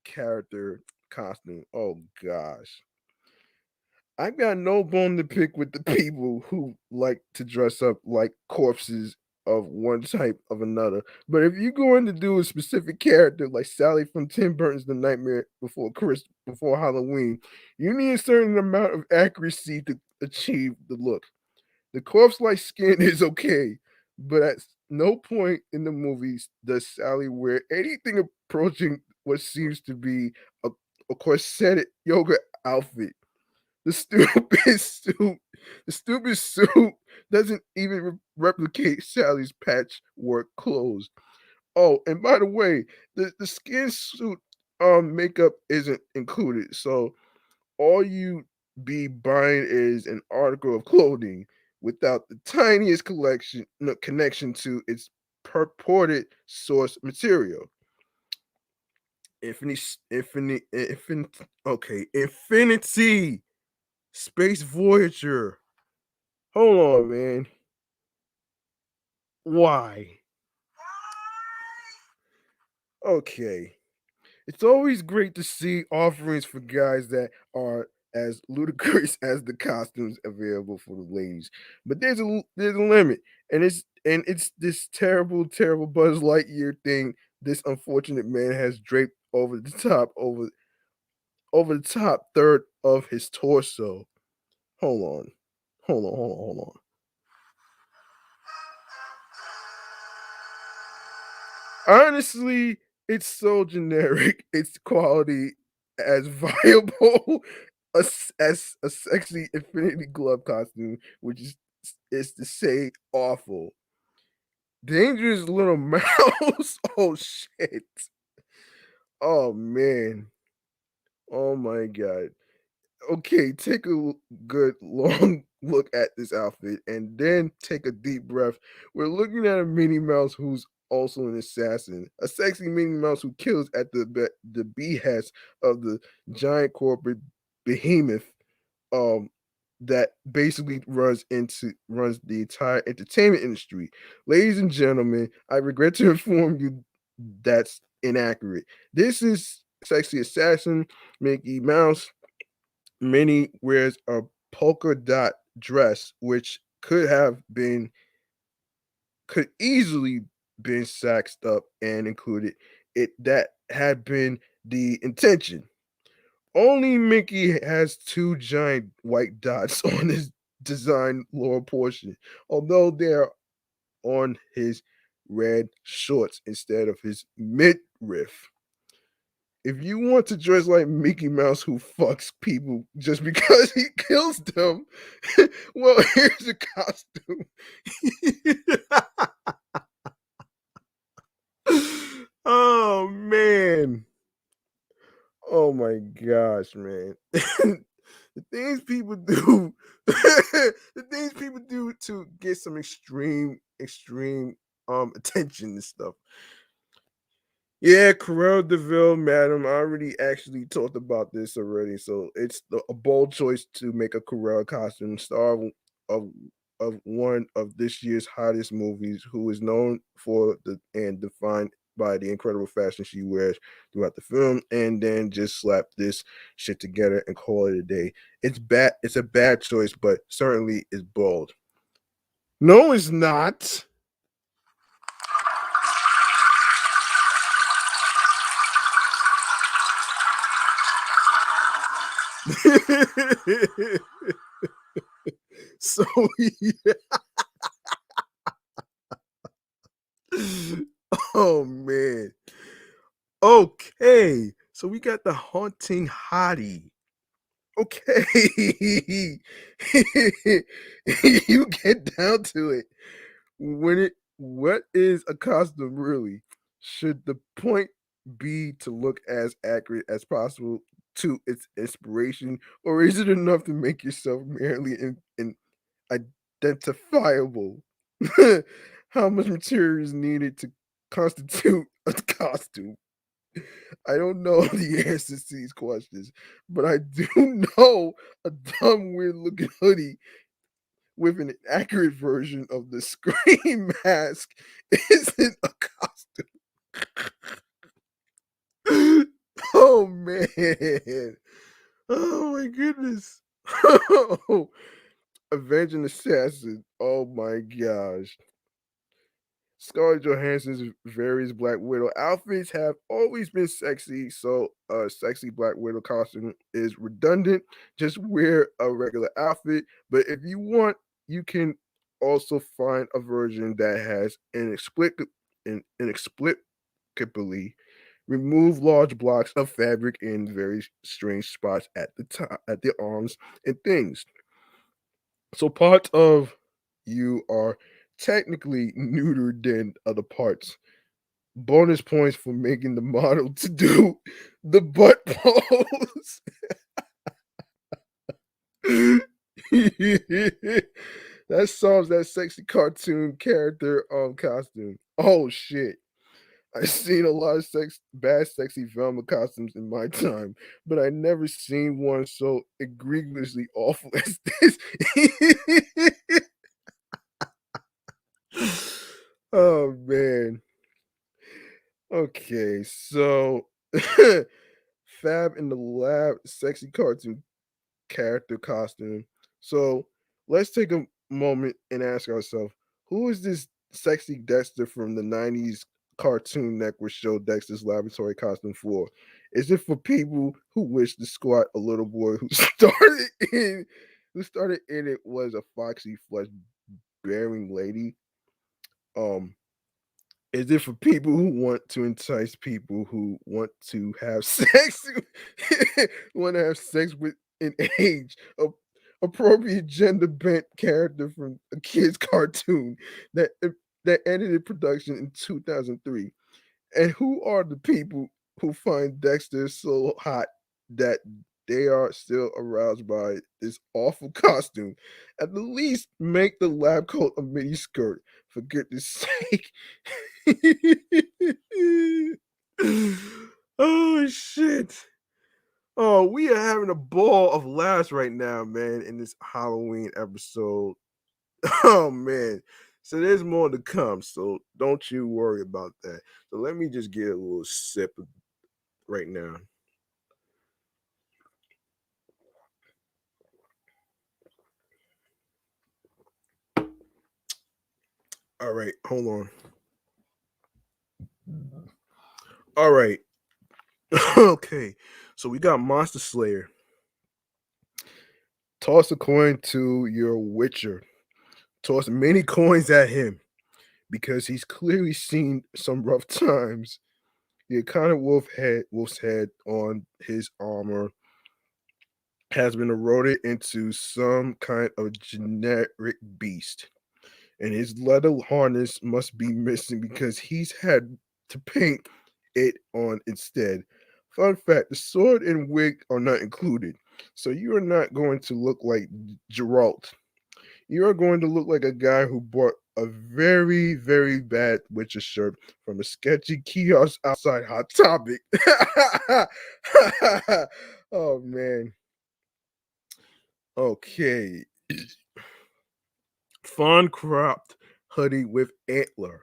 A: character costume. Oh gosh. I got no bone to pick with the people who like to dress up like corpses of one type of another. But if you're going to do a specific character like Sally from Tim Burton's The Nightmare Before Halloween, you need a certain amount of accuracy to achieve the look. The corpse-like skin is okay, but at no point in the movies does Sally wear anything approaching what seems to be a corseted yoga outfit. The stupid suit, the stupid suit doesn't even replicate Sally's patchwork clothes. Oh, and by the way, the skin suit makeup isn't included. So all you be buying is an article of clothing without the tiniest connection to its purported source material. Infinity Space Voyager. Hold on, man. Why? Okay. It's always great to see offerings for guys that are as ludicrous as the costumes available for the ladies. But there's a limit, and it's this terrible Buzz Lightyear thing this unfortunate man has draped over the top third of his torso. Hold on. Hold on. Honestly,
C: It's so generic. Its quality as viable as a sexy Infinity Glove costume, which is to say awful. Dangerous little mouse. Oh shit. Oh man. Oh my god. Okay, take a good long look at this outfit and then take a deep breath. We're looking at a Minnie Mouse who's also an assassin, a sexy Minnie Mouse who kills at the behest of the giant corporate behemoth um that basically runs the entire entertainment industry. Ladies and gentlemen, I regret to inform you that's inaccurate. This is sexy assassin Mickey Mouse. Minnie wears a polka dot dress, which could easily been saxed up and included. It that had been the intention. Only Mickey has two giant white dots on his design lower portion, although they're on his red shorts instead of his midriff. If you want to dress like Mickey Mouse who fucks people just because he kills them, well, here's a costume. Oh man. Oh my gosh, man. The things people do, the things people do to get some extreme attention and stuff. Yeah, Carell Deville, madam. I already actually talked about this already. So it's a bold choice to make a Carell costume star of one of this year's hottest movies, who is known for and defined by the incredible fashion she wears throughout the film, and then just slap this shit together and call it a day. It's bad. It's a bad choice, but certainly is bold. No, it's not. So yeah. Oh man. Okay. So we got the haunting hottie. Okay. You get down to it. What is a costume really? Should the point be to look as accurate as possible to its inspiration, or is it enough to make yourself merely identifiable? How much material is needed to constitute a costume? I don't know the answers to these questions, but I do know a dumb, weird looking hoodie with an accurate version of the Scream mask isn't a costume. Oh man. Oh my goodness. Avenging Assassin. Oh my gosh. Scarlett Johansson's various Black Widow outfits have always been sexy, so a sexy Black Widow costume is redundant. Just wear a regular outfit. But if you want, you can also find a version that has inexplicably remove large blocks of fabric in very strange spots at the top, at the arms and things. So parts of you are technically neutered than other parts. Bonus points for making the model to do the butt pose. That solves that sexy cartoon character costume. Oh shit. I've seen a lot of bad sexy Velma costumes in my time, but I never seen one so egregiously awful as this. Oh man. Okay, so Fab in the Lab sexy cartoon character costume. So let's take a moment and ask ourselves, who is this sexy Dexter from the 90s cartoon network show Dexter's Laboratory costume for? Is it for people who wish to squat a little boy who started in it was a foxy flesh bearing lady? Um Is it for people who want to entice people who want to have sex, want to have sex with an age appropriate gender bent character from a kid's cartoon that that ended in production in 2003? And who are the people who find Dexter so hot that they are still aroused by this awful costume? At the least, make the lab coat a mini skirt, for goodness sake.
A: Oh shit. Oh, we are having a ball of laughs right now, man, in this Halloween episode. Oh man. So there's more to come. So don't you worry about that. So let me just get a little sip right now. All right, hold on. All right. Okay. So we got Monster Slayer.
C: Toss a coin to your Witcher. Toss many coins at him because he's clearly seen some rough times. The iconic wolf's head on his armor has been eroded into some kind of generic beast, and his leather harness must be missing because he's had to paint it on instead. Fun fact: the sword and wig are not included, so you are not going to look like Geralt. You are going to look like a guy who bought a very, very bad Witcher shirt from a sketchy kiosk outside Hot Topic. Oh man. Okay. Fawn cropped hoodie with antler.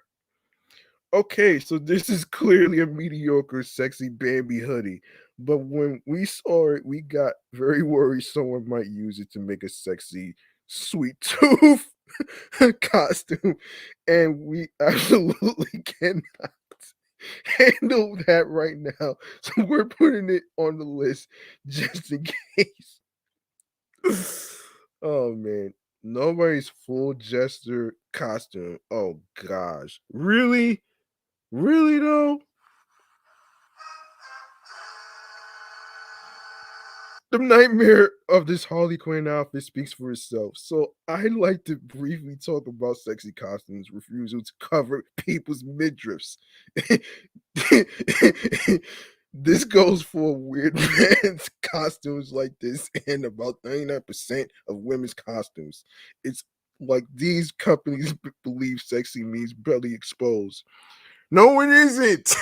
C: Okay, so this is clearly a mediocre, sexy Bambi hoodie. But when we saw it, we got very worried someone might use it to make a sexy sweet tooth costume. And we absolutely cannot handle that right now. So we're putting it on the list just in case. Oh man. Nobody's full jester costume. Oh gosh. Really? Really though? The nightmare of this Harley Quinn outfit speaks for itself. So I'd like to briefly talk about sexy costumes' refusal to cover people's midriffs. This goes for weird men's costumes like this and about 99% of women's costumes. It's like these companies believe sexy means belly exposed. No, it isn't.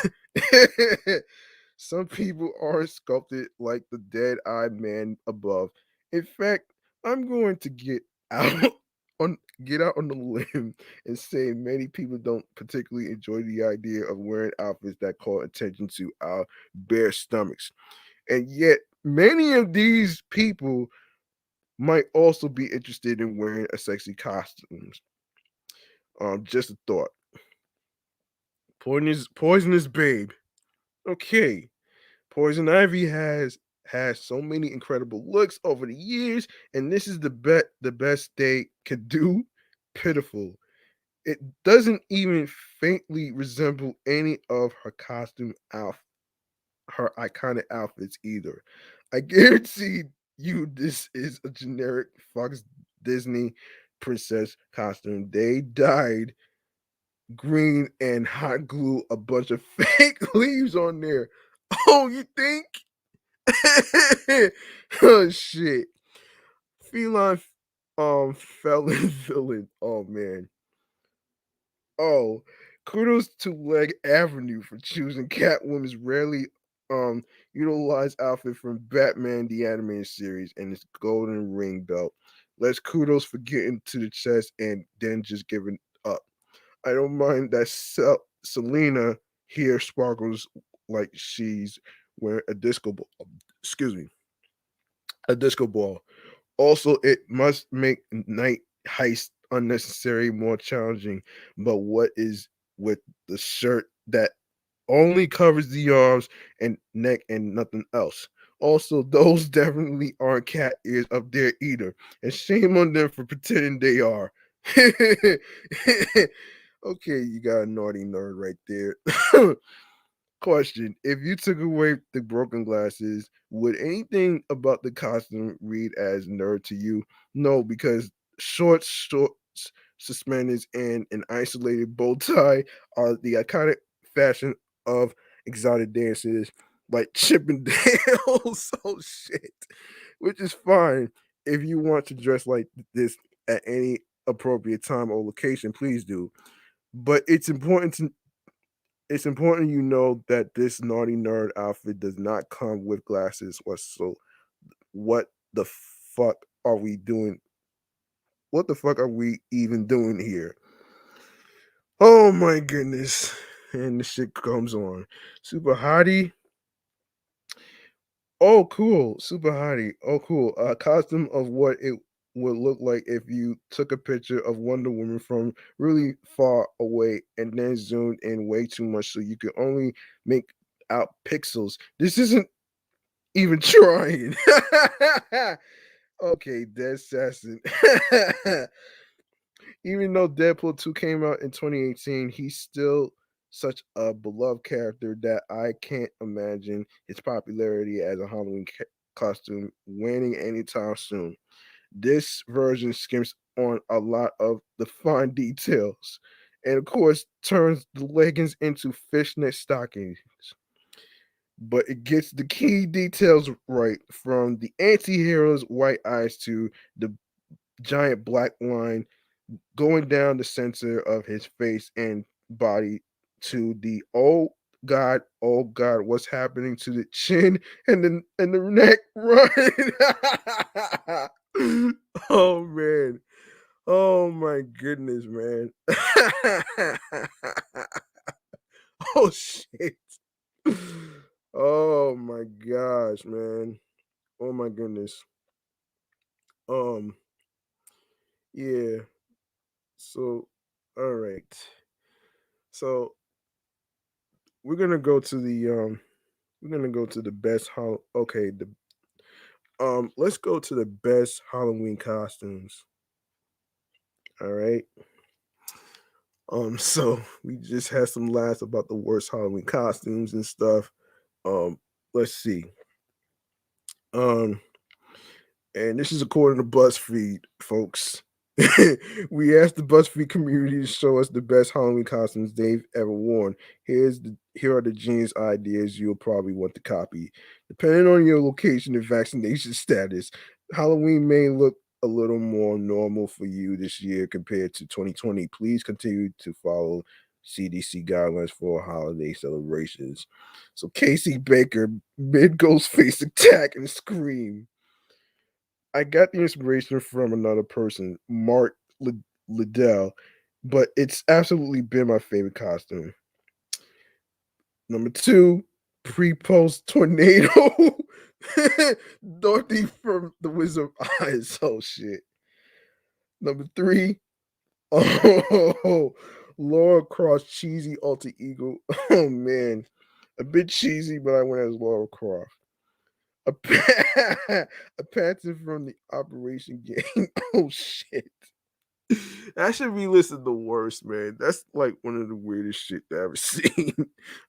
C: Some people aren't sculpted like the dead-eyed man above. In fact, I'm going to out get out on the limb and say many people don't particularly enjoy the idea of wearing outfits that call attention to our bare stomachs. And yet, many of these people might also be interested in wearing a sexy costumes. Just a thought. Poisonous babe. Okay. Poison Ivy has so many incredible looks over the years, and this is the best they could do. Pitiful. It doesn't even faintly resemble any of her her iconic outfits either. I guarantee you this is a generic Fox Disney princess costume. They dyed green and hot glue a bunch of fake leaves on there. Oh, you think? Oh shit. Feline felon villain. Oh man. Oh, kudos to Leg Avenue for choosing Catwoman's rarely utilized outfit from Batman the Animated Series and its golden ring belt. Let's kudos for getting to the chest and then just giving up. I don't mind that Selena here sparkles like she's wearing a disco ball. Excuse me, a disco ball. Also, it must make night heist unnecessary more challenging. But what is with the shirt that only covers the arms and neck and nothing else? Also, those definitely aren't cat ears up there either. And shame on them for pretending they are. Okay, you got a naughty nerd right there. Question: if you took away the broken glasses, would anything about the costume read as nerd to you? No, because shorts, suspenders, and an isolated bow tie are the iconic fashion of exotic dancers like Chippendales. Oh shit. Which is fine if you want to dress like this at any appropriate time or location, please do. But it's important you know that this naughty nerd outfit does not come with glasses. What the fuck are we doing? What the fuck are we even doing here? Oh my goodness. And the shit comes on. Super hottie. Oh cool. Super hottie. Oh cool. A costume of what it would look like if you took a picture of Wonder Woman from really far away and then zoomed in way too much so you could only make out pixels. This isn't even trying. Okay, Dead Assassin. Even though Deadpool 2 came out in 2018, he's still such a beloved character that I can't imagine his popularity as a Halloween costume waning anytime soon. This version skims on a lot of the fine details and, of course, turns the leggings into fishnet stockings, but it gets the key details right, from the anti-hero's white eyes to the giant black line going down the center of his face and body to the oh god, what's happening to the chin and the neck, right? Oh man. Oh my goodness, man. Oh shit. Oh my gosh, man. Oh my goodness. Um, yeah. So, all right. So we're gonna go to the best okay, the let's go to the best Halloween costumes. All right. So we just had some laughs about the worst Halloween costumes and stuff. Let's see. Um, and this is according to BuzzFeed, folks. We asked the BuzzFeed community to show us the best Halloween costumes they've ever worn. Here are the genius ideas you'll probably want to copy. Depending on your location and vaccination status, Halloween may look a little more normal for you this year compared to 2020. Please continue to follow CDC guidelines for holiday celebrations. So Casey Baker, mid ghost face attack and scream. I got the inspiration from another person, Mark Liddell, but it's absolutely been my favorite costume. Number two, pre-post tornado. Dorothy from The Wizard of Oz. Oh shit. Number three, oh, Laura Croft cheesy alter ego. Oh man, a bit cheesy, but I went as Laura Croft. A, a pattern from the Operation Game. Oh shit. I should be listed the worst, man. That's like one of the weirdest shit that I've ever seen.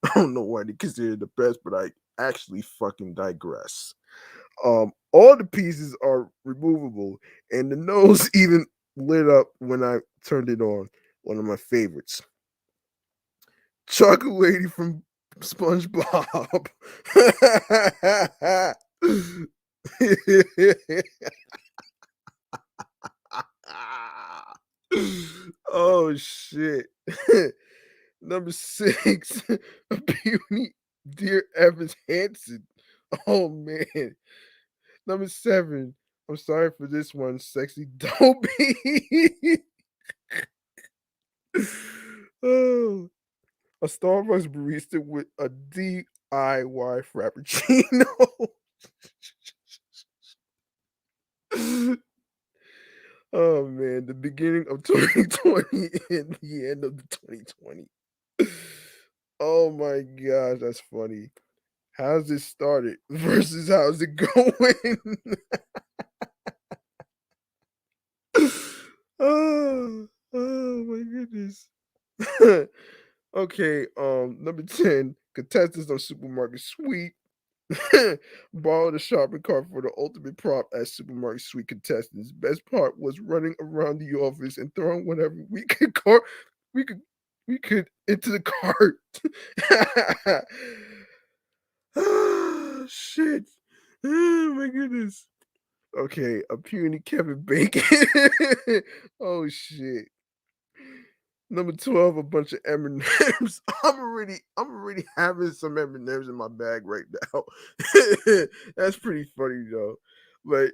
C: I don't know why they consider it the best, but I actually fucking digress. All the pieces are removable, and the nose even lit up when I turned it on. One of my favorites. Chocolate Lady from SpongeBob. Oh shit. Number six, a beauty, dear Evans Hansen. Oh man. Number seven, I'm sorry for this one, sexy Dobie. Oh, a Starbucks barista with a DIY frappuccino. Oh man, the beginning of 2020 and the end of the 2020. Oh my gosh, that's funny. How's it started versus how's it going? Oh, oh my goodness. Okay, number 10, contestants on Supermarket Sweep. Borrow the shopping cart for the ultimate prop as Supermarket Sweep contestants. Best part was running around the office and throwing whatever we could we could into the cart. Ah, shit. Oh my goodness. Okay, a puny Kevin Bacon. Oh shit. Number 12, a bunch of M&Ms. I'm already having some M&Ms in my bag right now. That's pretty funny though. But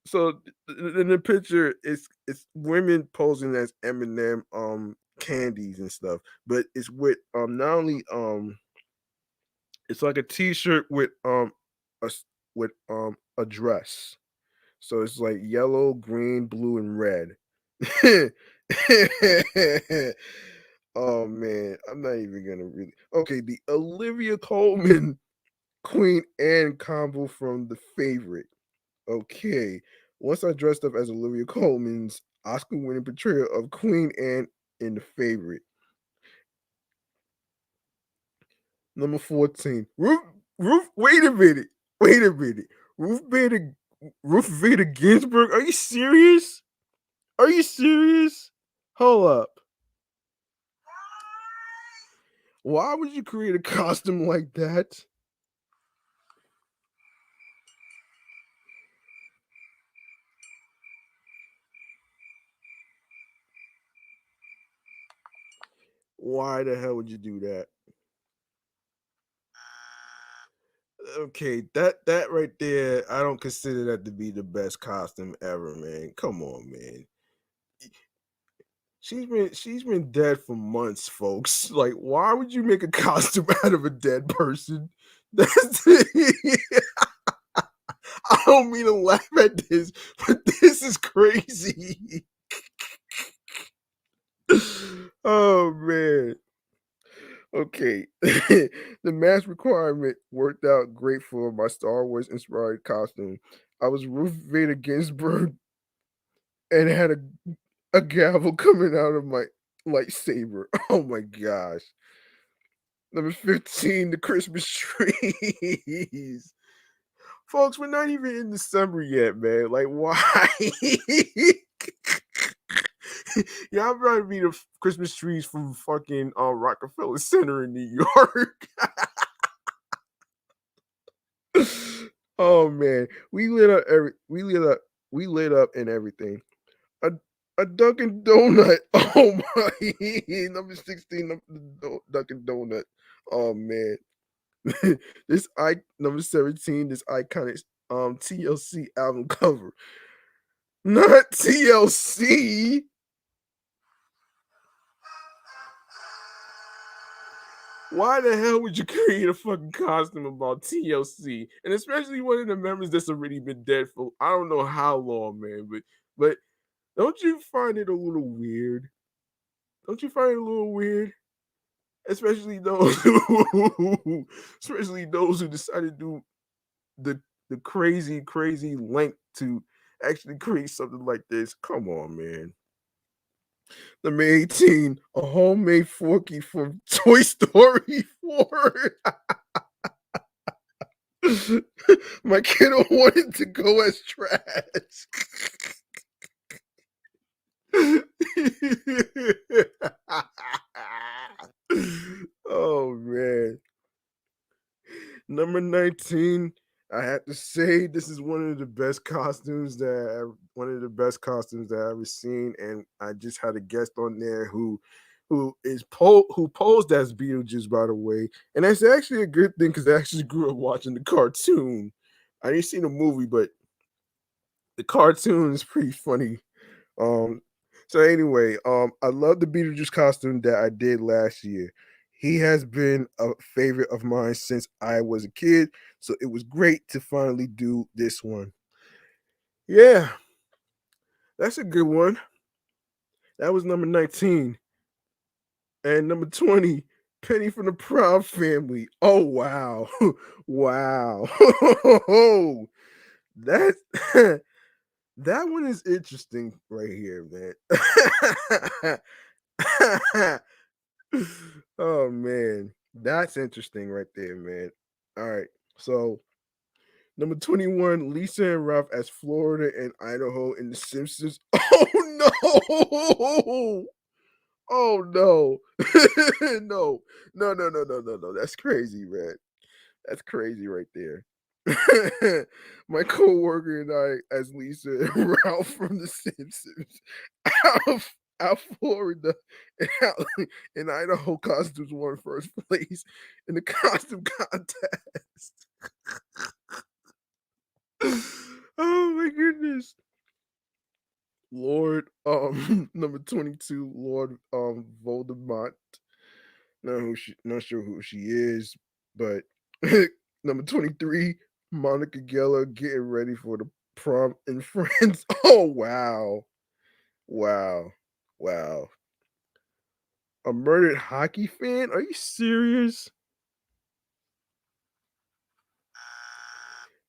C: so in the picture, it's women posing as M&M candies and stuff, but it's with not only it's like a t-shirt with a s- with a dress. So it's like yellow, green, blue, and red. Oh man, I'm not even gonna really. Okay, the Olivia Colman Queen Anne combo from The Favorite. Okay, once I dressed up as Olivia Colman's Oscar-winning portrayal of Queen Anne in The Favorite. Number 14, Ruth. Wait a minute. Wait a minute. Ruth Bader. Ruth Bader Ginsburg. Are you serious? Are you serious? Hold up. Why would you create a costume like that? Why the hell would you do that? Okay, that right there, I don't consider that to be the best costume ever, man. Come on, man. She's been dead for months, folks. Like, why would you make a costume out of a dead person? That's I don't mean to laugh at this, but this is crazy. Oh man. Okay. The mask requirement worked out great for my Star Wars inspired costume. I was Ruth Vader Ginsburg and had a gavel coming out of my lightsaber. Oh my gosh. Number 15, the Christmas trees. Folks, we're not even in December yet, man. Like, why? Y'all better be the Christmas trees from fucking Rockefeller Center in New York. Oh man, we lit up and everything. A a Dunkin' Donut. Oh my, number 16, Dunkin' Donut. Oh man, this I number 17, this iconic TLC album cover. Not TLC. Why the hell would you create a fucking costume about TLC? And especially one of the members that's already been dead for I don't know how long, man. But don't you find it a little weird? Don't you find it a little weird? Especially those especially those who decide to do the the crazy length to actually create something like this. Come on, man. Number 18, a homemade Forky from Toy Story 4. My kiddo wanted to go as trash. Oh man. Number 19. I have to say this is one of the best costumes that I've ever seen. And I just had a guest on there who posed as Beetlejuice, by the way. And that's actually a good thing because I actually grew up watching the cartoon. I didn't see the movie, but the cartoon is pretty funny. Um, so anyway, I love the Beetlejuice costume that I did last year. He has been a favorite of mine since I was a kid, so it was great to finally do this one. Yeah, that's a good one. That was number 19. And number 20, Penny from the Proud Family. Oh wow. Wow. That that one is interesting right here, man. Oh man, that's interesting right there, man. All right, so number 21, Lisa and Ralph as Florida and Idaho in The Simpsons. Oh no! Oh no! No, no! That's crazy, man. That's crazy right there. My coworker and I, as Lisa and Ralph from The Simpsons, out, out Florida and, out, in Idaho costumes won first place in the costume contest. Oh my goodness. Lord, number 22, Lord Voldemort. Not sure who she is, but number 23, Monica Geller getting ready for the prom in France. Oh wow. Wow. Wow. A murdered hockey fan? Are you serious?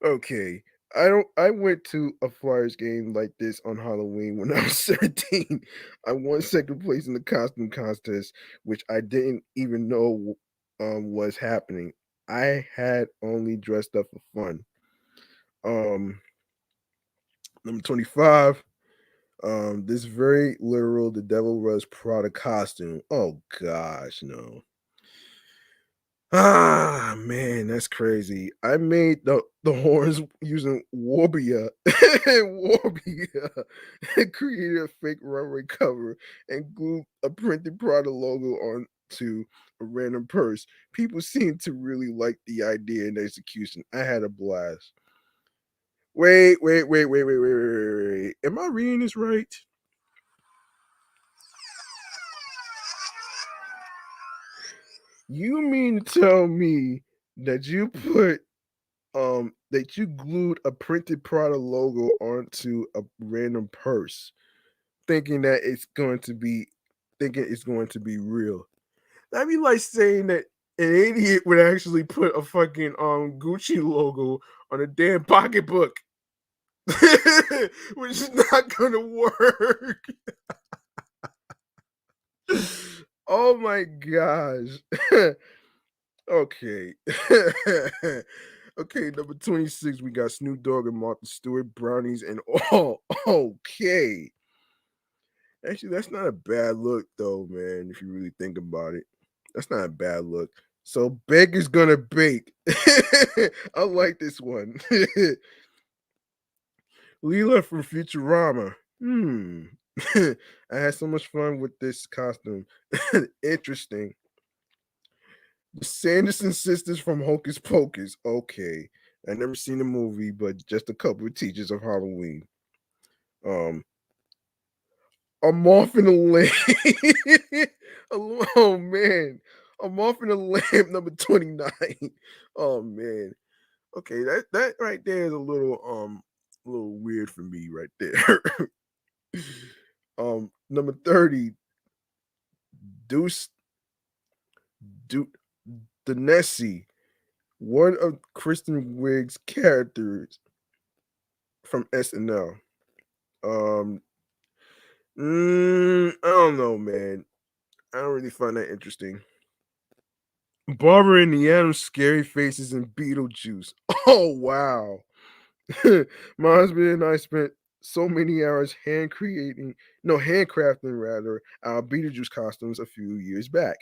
C: Okay. I went to a Flyers game like this on Halloween when I was 17. I won second place in the costume contest, which I didn't even know was happening. I had only dressed up for fun. Um Number 25, this very literal The Devil Wears Prada costume. Oh gosh, no. Ah man, that's crazy. I made the horns using Warbia. Warbia created a fake runway cover and glued a printed Prada logo onto a random purse. People seemed to really like the idea and execution. I had a blast. Wait. Am I reading this right? You mean to tell me that you put that you glued a printed Prada logo onto a random purse, thinking that it's going to be real. That'd be like saying that an idiot would actually put a fucking Gucci logo on a damn pocketbook. Which is not gonna work. Oh my gosh. Okay. Okay, number 26, we got Snoop Dogg and Martha Stewart, brownies and all. Okay. Actually, that's not a bad look though, man, if you really think about it. That's not a bad look. So Baker's gonna bake. I like this one. Leela from Futurama. I had so much fun with this costume. Interesting. The Sanderson sisters from Hocus Pocus. Okay. I never seen the movie, but just a couple of teachers of Halloween. Um, a moth in a lamp. Oh man. A moth in a lamp, number 29. Oh man. Okay, that right there is a little weird for me right there. Number 30, Deuce Du Nessie, one of Kristen Wiig's characters from SNL. Um, I don't know, man. I don't really find that interesting. Barbara and the Adams scary faces in Beetlejuice. Oh wow. My husband and I spent so many hours handcrafting rather our Beetlejuice costumes a few years back.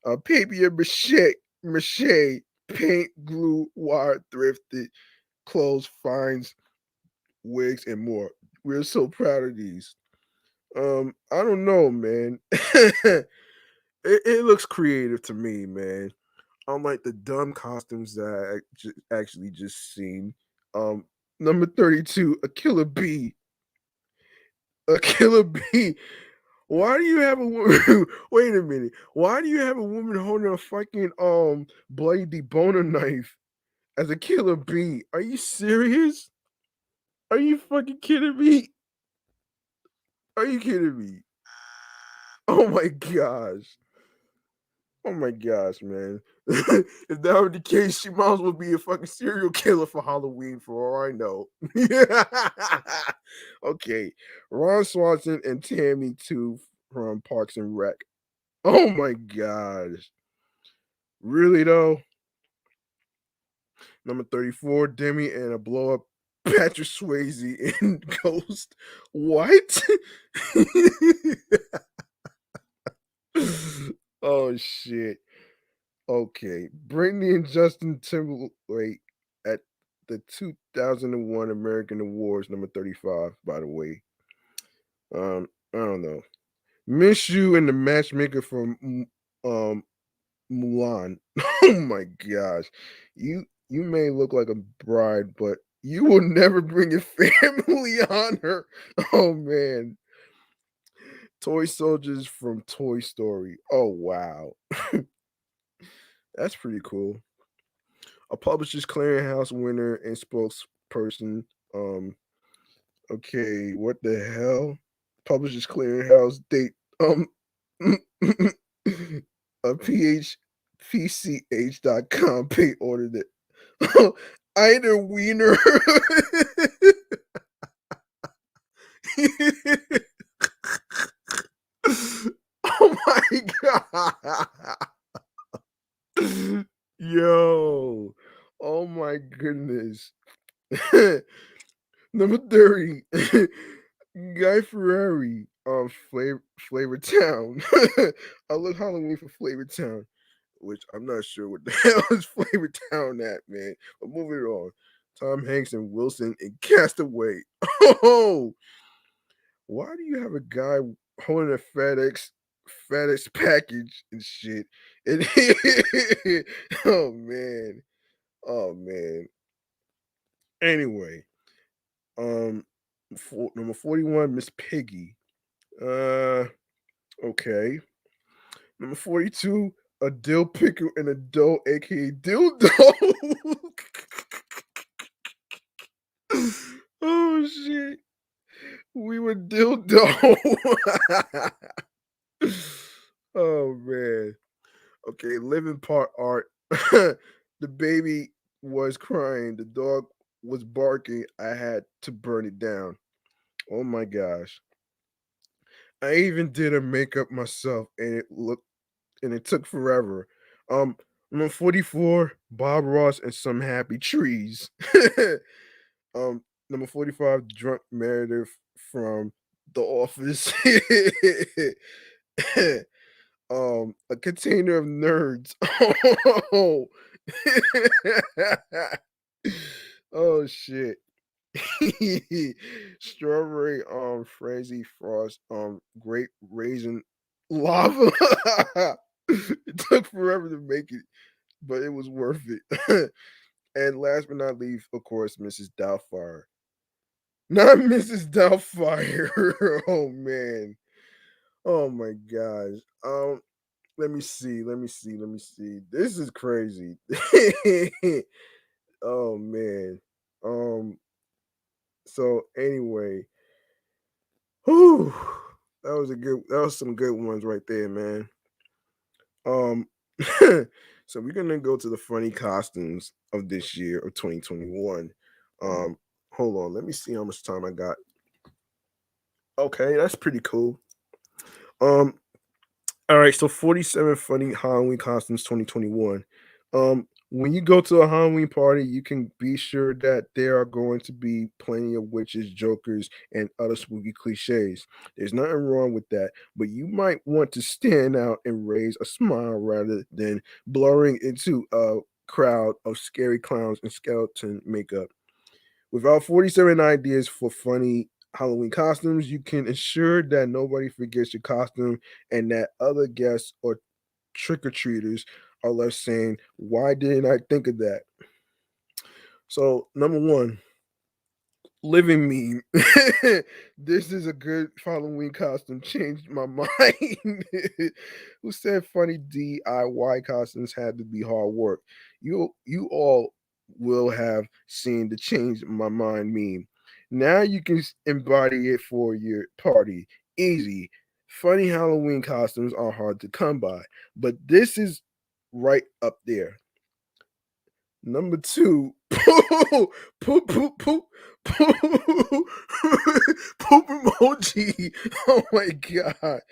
C: Papier mache, paint, glue, wire, thrifted, clothes, fines, wigs, and more. We're so proud of these. I don't know, man. It looks creative to me, man. Unlike the dumb costumes that I actually just seen. Um, Number 32, a killer bee. A killer bee. Why do you have a woman? Wait a minute. Why do you have a woman holding a fucking bloody deboner knife as a killer bee? Are you serious? Are you fucking kidding me? Are you kidding me? Oh my gosh. Oh my gosh, man. If that were the case, she might as well be a fucking serial killer for Halloween, for all I know. Okay. Ron Swanson and Tammy 2 from Parks and Rec. Oh my gosh. Really though? Number 34, Demi and a blow up Patrick Swayze in Ghost. What? Oh shit. Okay. Britney and Justin Timberlake at the 2001 American Awards, number 35, by the way. I don't know. Miss You and the Matchmaker from Mulan. Oh my gosh. You may look like a bride, but you will never bring your family on her. Oh man. Toy Soldiers from Toy Story. Oh wow. That's pretty cool. A Publishers Clearinghouse winner and spokesperson. Okay, what the hell? Publishers Clearinghouse date a pch.com pay order that Ida Wiener. Oh my god. Yo. Oh my goodness. Number 30. Guy Fieri, Flavor Town. I look Halloween for Flavor Town, which I'm not sure what the hell is Flavor Town at, man. But moving on. Tom Hanks and Wilson in Castaway. Oh, why do you have a guy holding a FedEx package and shit? And oh man. Oh man. Anyway, number 41, Miss Piggy. Okay. Number 42, a dill pickle and a dough, aka dildo. Oh shit. We were dildo. Oh man. Okay, living part art. The baby was crying. The dog was barking. I had to burn it down. Oh my gosh. I even did her makeup myself and it took forever. Number 44, Bob Ross and Some Happy Trees. Number 45, Drunk Meredith from The Office. A container of nerds. Oh, oh shit. Strawberry frizzy frost great raisin lava. It took forever to make it, but it was worth it. And last but not least, of course, Mrs. Doubtfire. Not Mrs. Doubtfire. Oh man. Oh my gosh. Let me see. This is crazy. Oh man. So anyway, whew, that was some good ones right there, man. So we're gonna go to the funny costumes of this year of 2021. Hold on, let me see how much time I got. Okay, that's pretty cool. All right, so 47 funny Halloween costumes 2021. When you go to a Halloween party, you can be sure that there are going to be plenty of witches, jokers, and other spooky cliches. There's nothing wrong with that, but you might want to stand out and raise a smile rather than blurring into a crowd of scary clowns and skeleton makeup. Without 47 ideas for funny Halloween costumes, you can ensure that nobody forgets your costume and that other guests or trick or treaters are left saying, "Why didn't I think of that?" So, number one, living meme. This is a good Halloween costume. Changed my mind. Who said funny DIY costumes had to be hard work? You all will have seen the change my mind meme. Now you can embody it for your party. Easy. Funny Halloween costumes are hard to come by, but this is right up there. Number two, poop, poop, poop, poop, poop, poop emoji. Oh my god.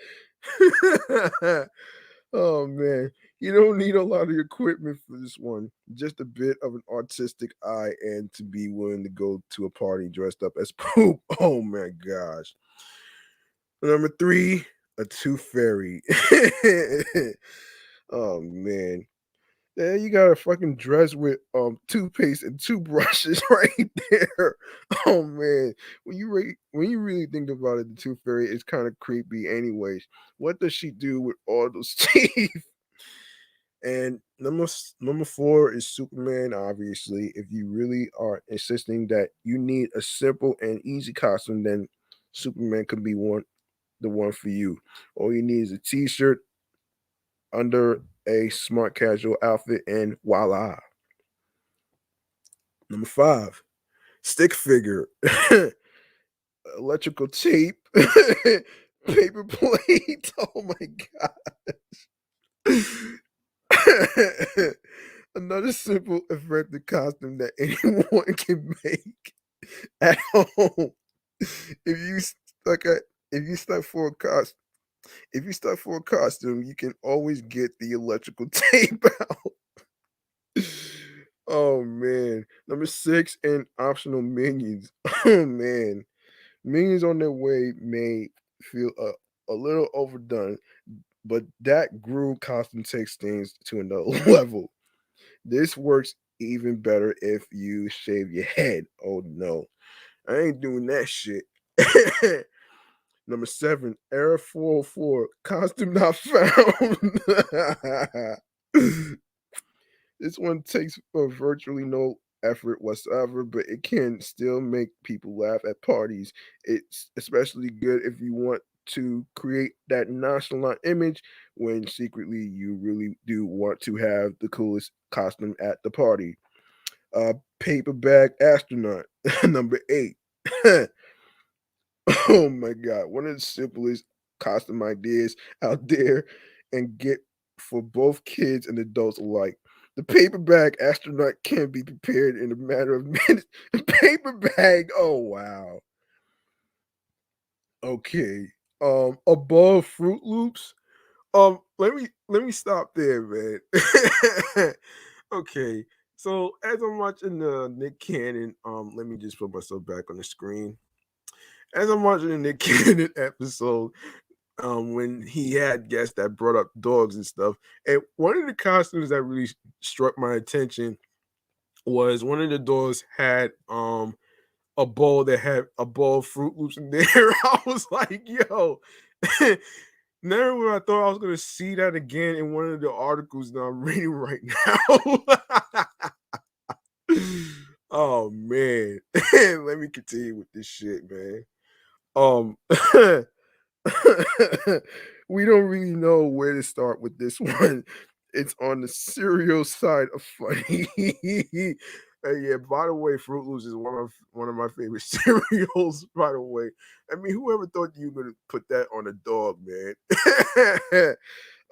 C: Oh man, you don't need a lot of equipment for this one. Just a bit of an artistic eye and to be willing to go to a party dressed up as poop. Oh my gosh. Number 3, a tooth fairy. Oh man. Yeah, you got a fucking dress with toothpaste and toothbrushes right there. Oh man, when you really think about it, the tooth fairy is kind of creepy. Anyways, what does she do with all those teeth? And number 4 is Superman. Obviously, if you really are insisting that you need a simple and easy costume, then Superman could be the one for you. All you need is a t-shirt under a smart casual outfit, and voila. Number 5, stick figure, electrical tape, paper plate. Oh my god. Another simple, effective costume that anyone can make at home. If you stuck at if you stuck for a costume, if you stuck for a costume, you can always get the electrical tape out. Oh man. Number 6, and optional minions. Oh man. Minions on their way may feel a little overdone, but that Gru costume takes things to another level. This works even better if you shave your head. Oh no. I ain't doing that shit. Number 7, Era 404, costume not found. This one takes virtually no effort whatsoever, but it can still make people laugh at parties. It's especially good if you want to create that nonchalant image when secretly you really do want to have the coolest costume at the party. Paper bag astronaut, number 8. Oh my god, one of the simplest costume ideas out there and get for both kids and adults alike. The paper bag astronaut can be prepared in a matter of minutes. Paper bag, oh wow. Okay. Above Fruit Loops. Let me stop there, man. Okay. So as I'm watching the Nick Cannon, let me just put myself back on the screen. As I'm watching the Nick Cannon episode, when he had guests that brought up dogs and stuff, and one of the costumes that really struck my attention was one of the dogs had a bowl that had a bowl of Fruit Loops in there. I was like, yo, never would I thought I was gonna see that again in one of the articles that I'm reading right now. Oh man. Let me continue with this shit, man. Um we don't really know where to start with this one. It's on the cereal side of funny. Yeah, by the way, Fruit Loops is one of my favorite cereals. By the way, I mean, whoever thought you were gonna put that on a dog, man?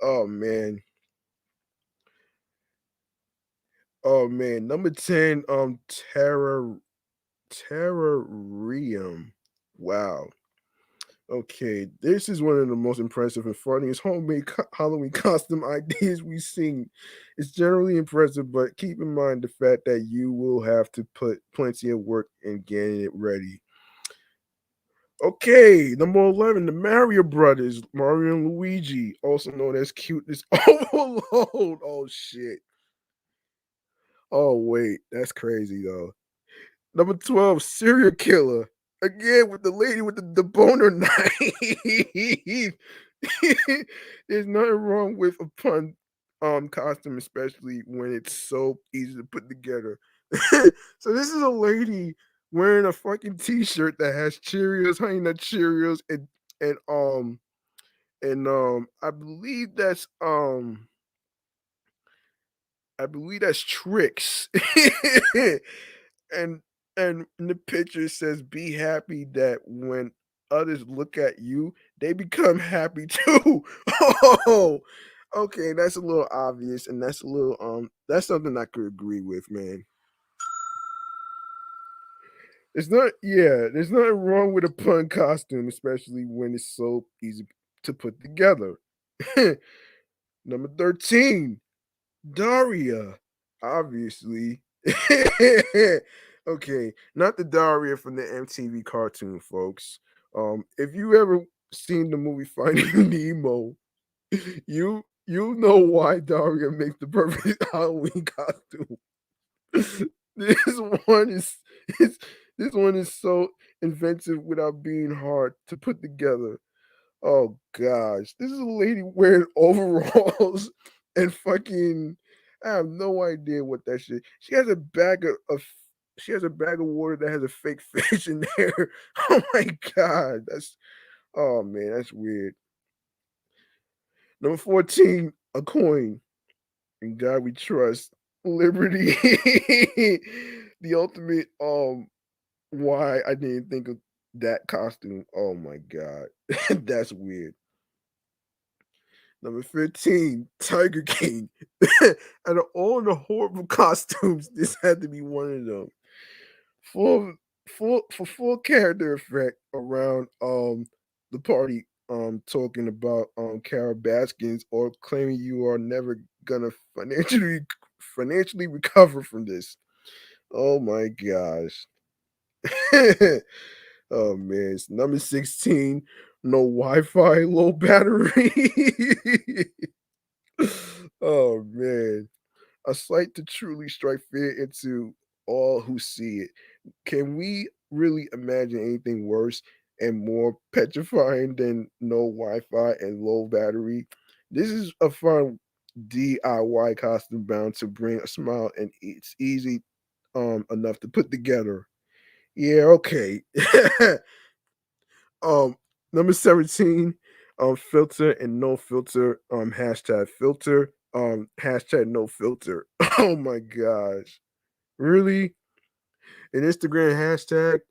C: Oh man, oh man. Number 10, terrarium. Wow. Okay, this is one of the most impressive and funniest homemade Halloween costume ideas we've seen. It's generally impressive, but keep in mind the fact that you will have to put plenty of work in getting it ready. Okay, number 11, the Mario Brothers, Mario and Luigi, also known as Cuteness Overload. Oh shit. Oh wait, that's crazy though. Number 12, Serial Killer. Again with the lady with the boner knife. There's nothing wrong with a pun costume, especially when it's so easy to put together. So this is a lady wearing a fucking t-shirt that has Cheerios, Honey Nut Cheerios, and I believe that's Tricks. and and in the picture it says, "Be happy that when others look at you, they become happy too." Oh, okay, that's a little obvious, and that's a little that's something I could agree with, man. It's not, yeah, there's nothing wrong with a pun costume, especially when it's so easy to put together. Number 13, Daria. Obviously. Okay, not the Daria from the MTV cartoon, folks. If you ever seen the movie Finding Nemo, you know why Daria makes the perfect Halloween costume. This one is is this one is so inventive without being hard to put together. Oh gosh, this is a lady wearing overalls and fucking. I have no idea what that shit. She has a bag of she has a bag of water that has a fake fish in there. Oh my god, that's oh man, that's weird. Number 14, a coin. In God we trust. Liberty. The ultimate why I didn't think of that costume. Oh my god. That's weird. Number 15, Tiger King. Out of all the horrible costumes, this had to be one of them. For full character effect around the party talking about Carol Baskins or claiming you are never gonna financially recover from this. Oh my gosh. Oh man, it's number 16, no Wi-Fi, low battery. Oh man. A sight to truly strike fear into all who see it. Can we really imagine anything worse and more petrifying than no Wi-Fi and low battery? This is a fun DIY costume bound to bring a smile, and it's easy enough to put together. Yeah, okay. um Number 17, filter and no filter, hashtag filter, hashtag no filter. Oh my gosh. Really? An Instagram hashtag?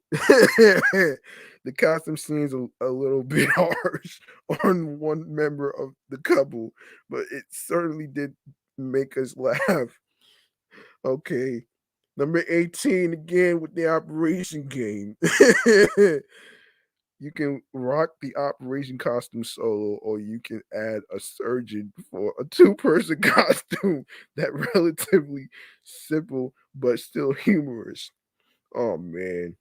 C: The costume seems a little bit harsh on one member of the couple, but it certainly did make us laugh. Okay. Number 18, again with the operation game. You can rock the operation costume solo, or you can add a surgeon for a two-person costume that relatively simple but still humorous. Oh man.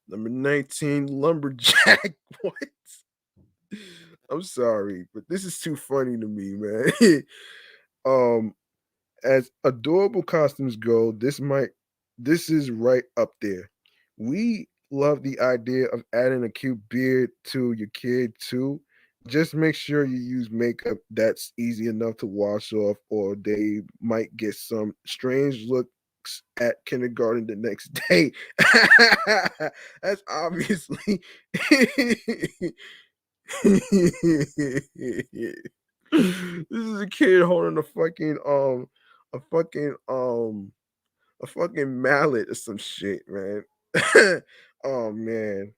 C: Number 19, lumberjack. What? I'm sorry, but this is too funny to me, man. um, as adorable costumes go, this is right up there. We love the idea of adding a cute beard to your kid too. Just make sure you use makeup that's easy enough to wash off, or they might get some strange looks at kindergarten the next day. That's obviously this is a kid holding a fucking a fucking mallet or some shit, man. Oh man.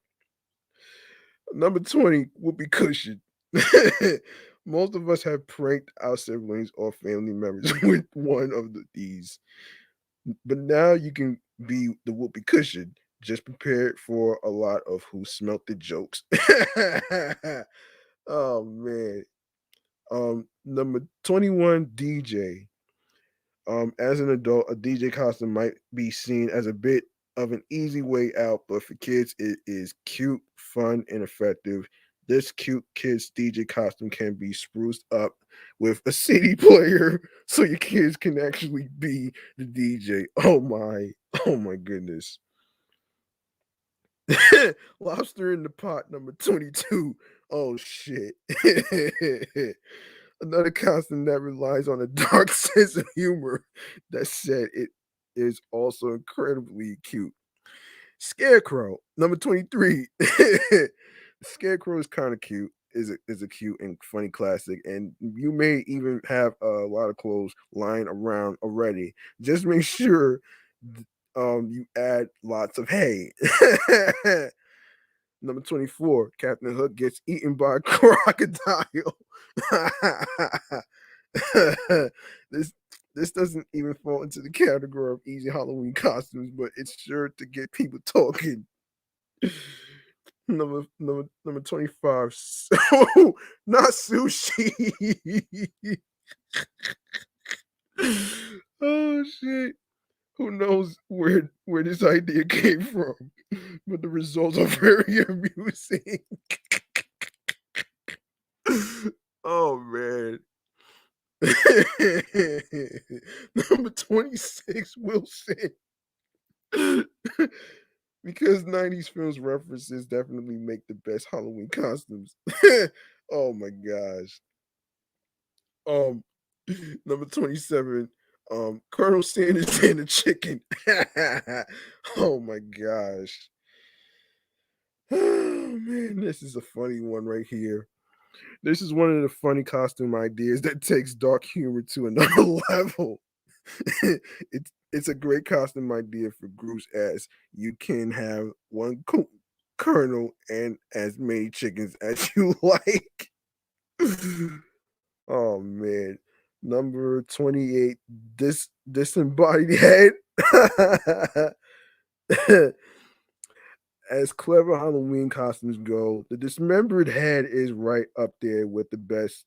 C: Number 20, whoopee cushion. Most of us have pranked our siblings or family members with one of these. But now you can be the whoopee cushion. Just prepared for a lot of who smelt the jokes. Oh man. Number 21, DJ. As an adult, a DJ costume might be seen as a bit of an easy way out, but for kids, it is cute, fun, and effective. This cute kids DJ costume can be spruced up with a CD player so your kids can actually be the DJ. Oh my goodness. Lobster in the pot, number 22. Oh shit. Another costume that relies on a dark sense of humor. That said, it is also incredibly cute. Scarecrow, number 23. Scarecrow is kind of cute. Is a cute and funny classic, and you may even have a lot of clothes lying around already. Just make sure you add lots of hay. Number 24, Captain Hook gets eaten by a crocodile. this this doesn't even fall into the category of easy Halloween costumes, but it's sure to get people talking. Number 25. Not sushi. Oh shit. Who knows where this idea came from? But the results are very amusing. Oh man. Number 26, Wilson. Because 90s films references definitely make the best Halloween costumes. Oh my gosh. Um Number 27, Colonel Sanders and the chicken. Oh my gosh. Oh man, this is a funny one right here. This is one of the funny costume ideas that takes dark humor to another level. It's a great costume idea for groups as you can have one colonel and as many chickens as you like. Oh man. Number 28, this disembodied head. As clever Halloween costumes go, the dismembered head is right up there with the best.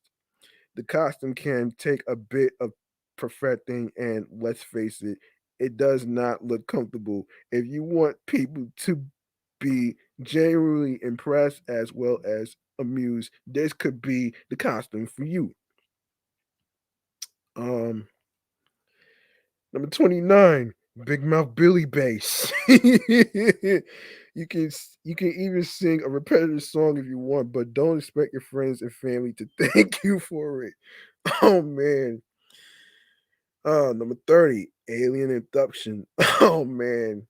C: The costume can take a bit of perfecting, and let's face it, it does not look comfortable. If you want people to be genuinely impressed as well as amused, this could be the costume for you. Um, Number 29, Big Mouth Billy Bass. You can even sing a repetitive song if you want, but don't expect your friends and family to thank you for it. Oh man. Number 30, Alien Abduction. Oh man.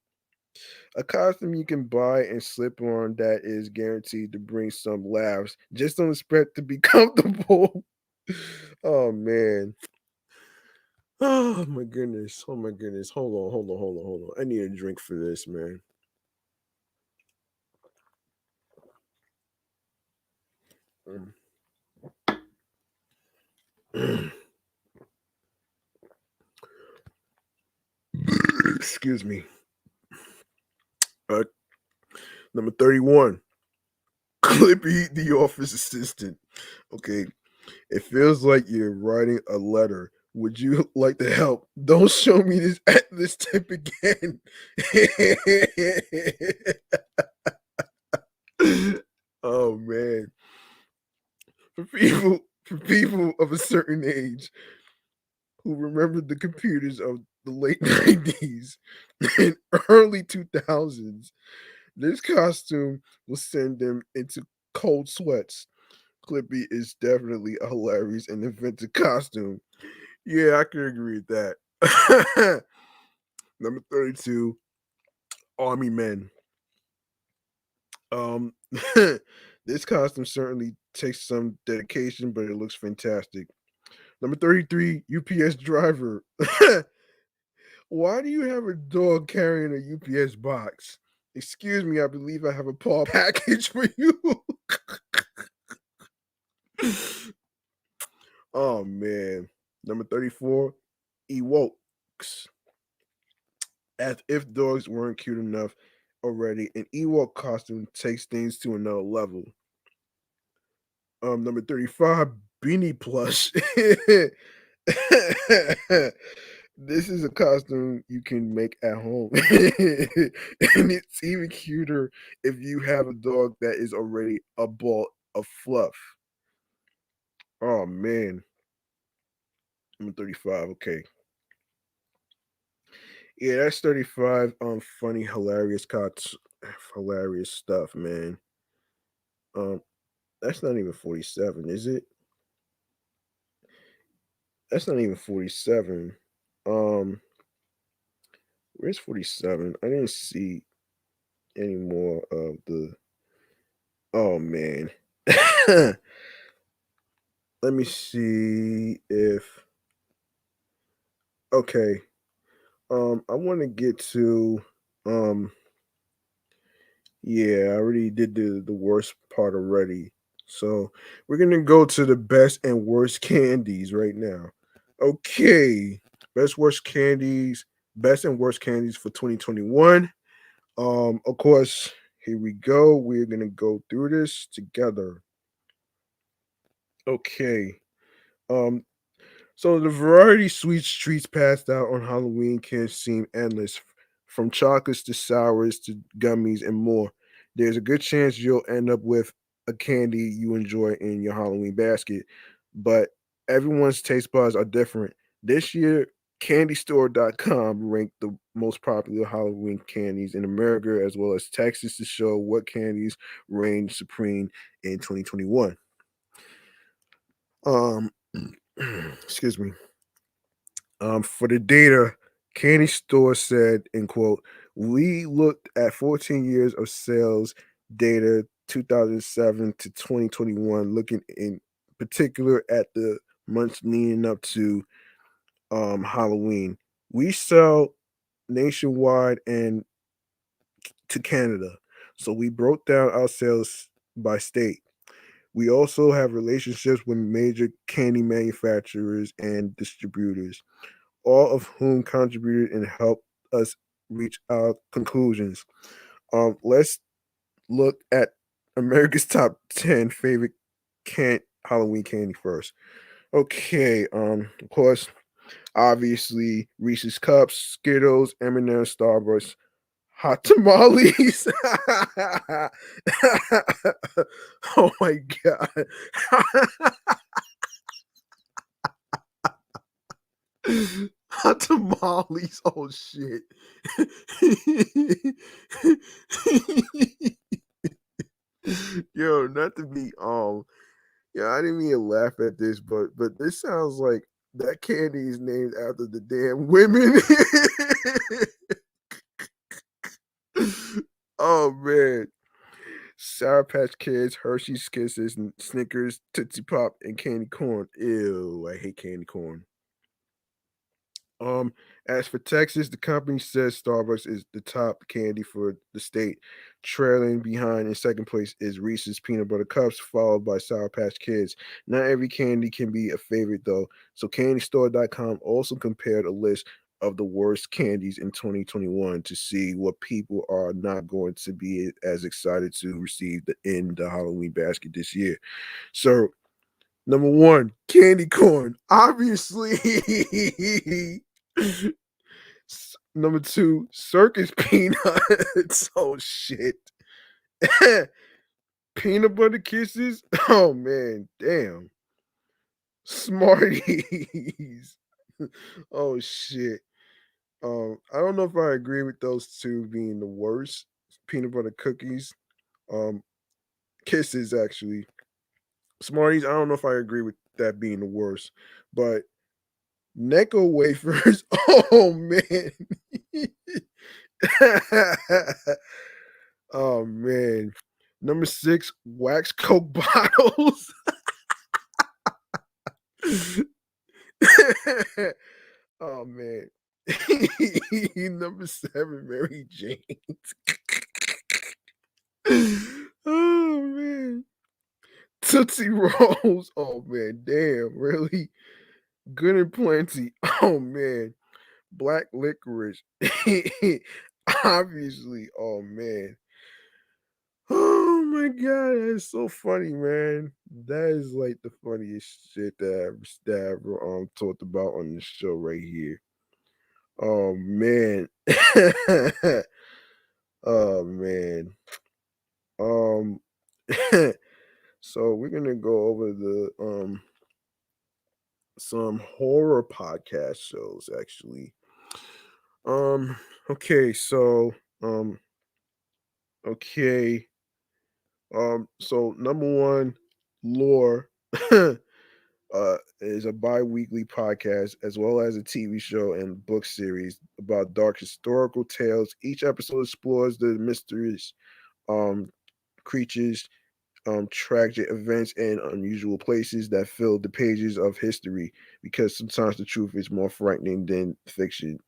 C: A costume you can buy and slip on that is guaranteed to bring some laughs. Just don't expect to be comfortable. Oh man. Oh my goodness. Oh my goodness. Hold on. I need a drink for this, man. Excuse me. Number 31. Clippy, the office assistant. Okay. It feels like you're writing a letter. Would you like to help? Don't show me this tip again. Oh man. For people of a certain age who remember the computers of the late 90s and early 2000s, this costume will send them into cold sweats. Clippy is definitely a hilarious and inventive costume. Yeah, I can agree with that. Number 32, Army Men. Um, this costume certainly takes some dedication, but it looks fantastic. Number 33, UPS driver. Why do you have a dog carrying a UPS box? Excuse me, I believe I have a paw package for you. Oh man. Number 34, Ewoks. As if dogs weren't cute enough already, an Ewok costume takes things to another level. Number 35, Beanie Plush. This is a costume you can make at home. And it's even cuter if you have a dog that is already a ball of fluff. Oh man. Number 35, okay. Yeah, that's 35. Funny, hilarious hilarious stuff, man. That's not even 47, is it? That's not even 47. Um, where's 47? I didn't see any more of the. Oh man. Let me see if. Okay. I want to get to. Yeah, I already did the worst part already. So we're gonna go to the best and worst candies right now. Okay, best and worst candies for 2021. Of course, Here we go. We're gonna go through this together. Okay. Um, so the variety sweet treats passed out on Halloween can seem endless, from chocolates to sours to gummies and more. There's a good chance you'll end up with a candy you enjoy in your Halloween basket, but everyone's taste buds are different. This year, CandyStore.com ranked the most popular Halloween candies in America as well as Texas to show what candies reigned supreme in 2021. Um, excuse me. For the data, Candy Store said, in quote, we looked at 14 years of sales data 2007 to 2021, looking in particular at the months leading up to Halloween. We sell nationwide and to Canada. So we broke down our sales by state. We also have relationships with major candy manufacturers and distributors, all of whom contributed and helped us reach our conclusions. Let's look at America's top 10 favorite Halloween candy first. Okay, of course, obviously Reese's Cups, Skittles, M&M's, Starburst, hot tamales. Oh my god. Hot tamales. Oh shit. Yo, not to be yeah, I didn't mean to laugh at this, but this sounds like that candy is named after the damn women. Oh man. Sour Patch Kids, Hershey's Kisses, Snickers, Tootsie Pop, and candy corn. Ew, I hate candy corn. As for Texas, the company says Starbucks is the top candy for the state. Trailing behind in second place is Reese's Peanut Butter Cups, followed by Sour Patch Kids. Not every candy can be a favorite though, so CandyStore.com also compared a list of the worst candies in 2021 to see what people are not going to be as excited to receive in the Halloween basket this year. So, number one, candy corn. Obviously. Number two, circus peanuts. Oh shit. Peanut butter kisses. Oh man, damn. Smarties. Oh shit. I don't know if I agree with those two being the worst. Peanut butter cookies. Um, kisses actually. Smarties, I don't know if I agree with that being the worst, but Necco wafers. Oh man. Oh man. Number six, wax Coke bottles. Oh man. Number seven, Mary Jane's. Oh man. Tootsie Rolls. Oh man, damn, really? Good and plenty. Oh man. Black licorice. Obviously. Oh man. Oh my god, that's so funny, man. That is like the funniest shit that I ever talked about on this show right here. Oh man. Oh man. Um so we're gonna go over the some horror podcast shows actually. Um okay, so okay. So number one, Lore is a bi-weekly podcast as well as a TV show and book series about dark historical tales. Each episode explores the mysteries, um, creatures, tragic events, and unusual places that fill the pages of history. Because sometimes the truth is more frightening than fiction.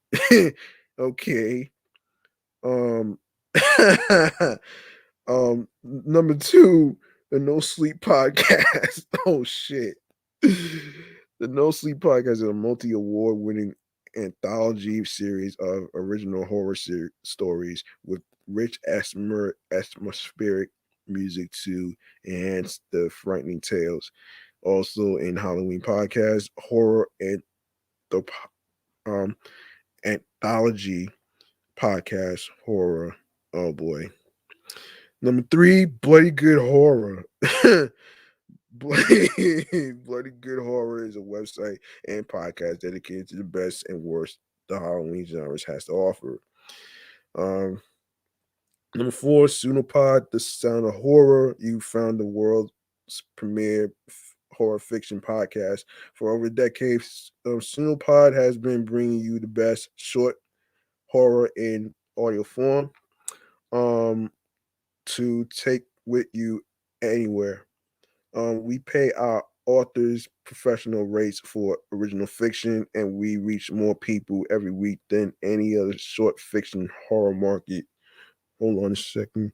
C: Okay. Um. Number two, the No Sleep Podcast. Oh shit. The No Sleep Podcast is a multi-award winning anthology series of original horror stories with rich atmospheric music to enhance the frightening tales. Also in Halloween podcast, horror and the um anthology podcast, horror. Oh boy. Number 3, Bloody Good Horror. Bloody, Bloody Good Horror is a website and podcast dedicated to the best and worst the Halloween genres has to offer. Um, Number 4, Sunopod, The Sound of Horror. You found the world's premier horror fiction podcast. For over a decade, Sunopod has been bringing you the best short horror in audio form to take with you anywhere. We pay our authors professional rates for original fiction, and we reach more people every week than any other short fiction horror market. Hold on a second.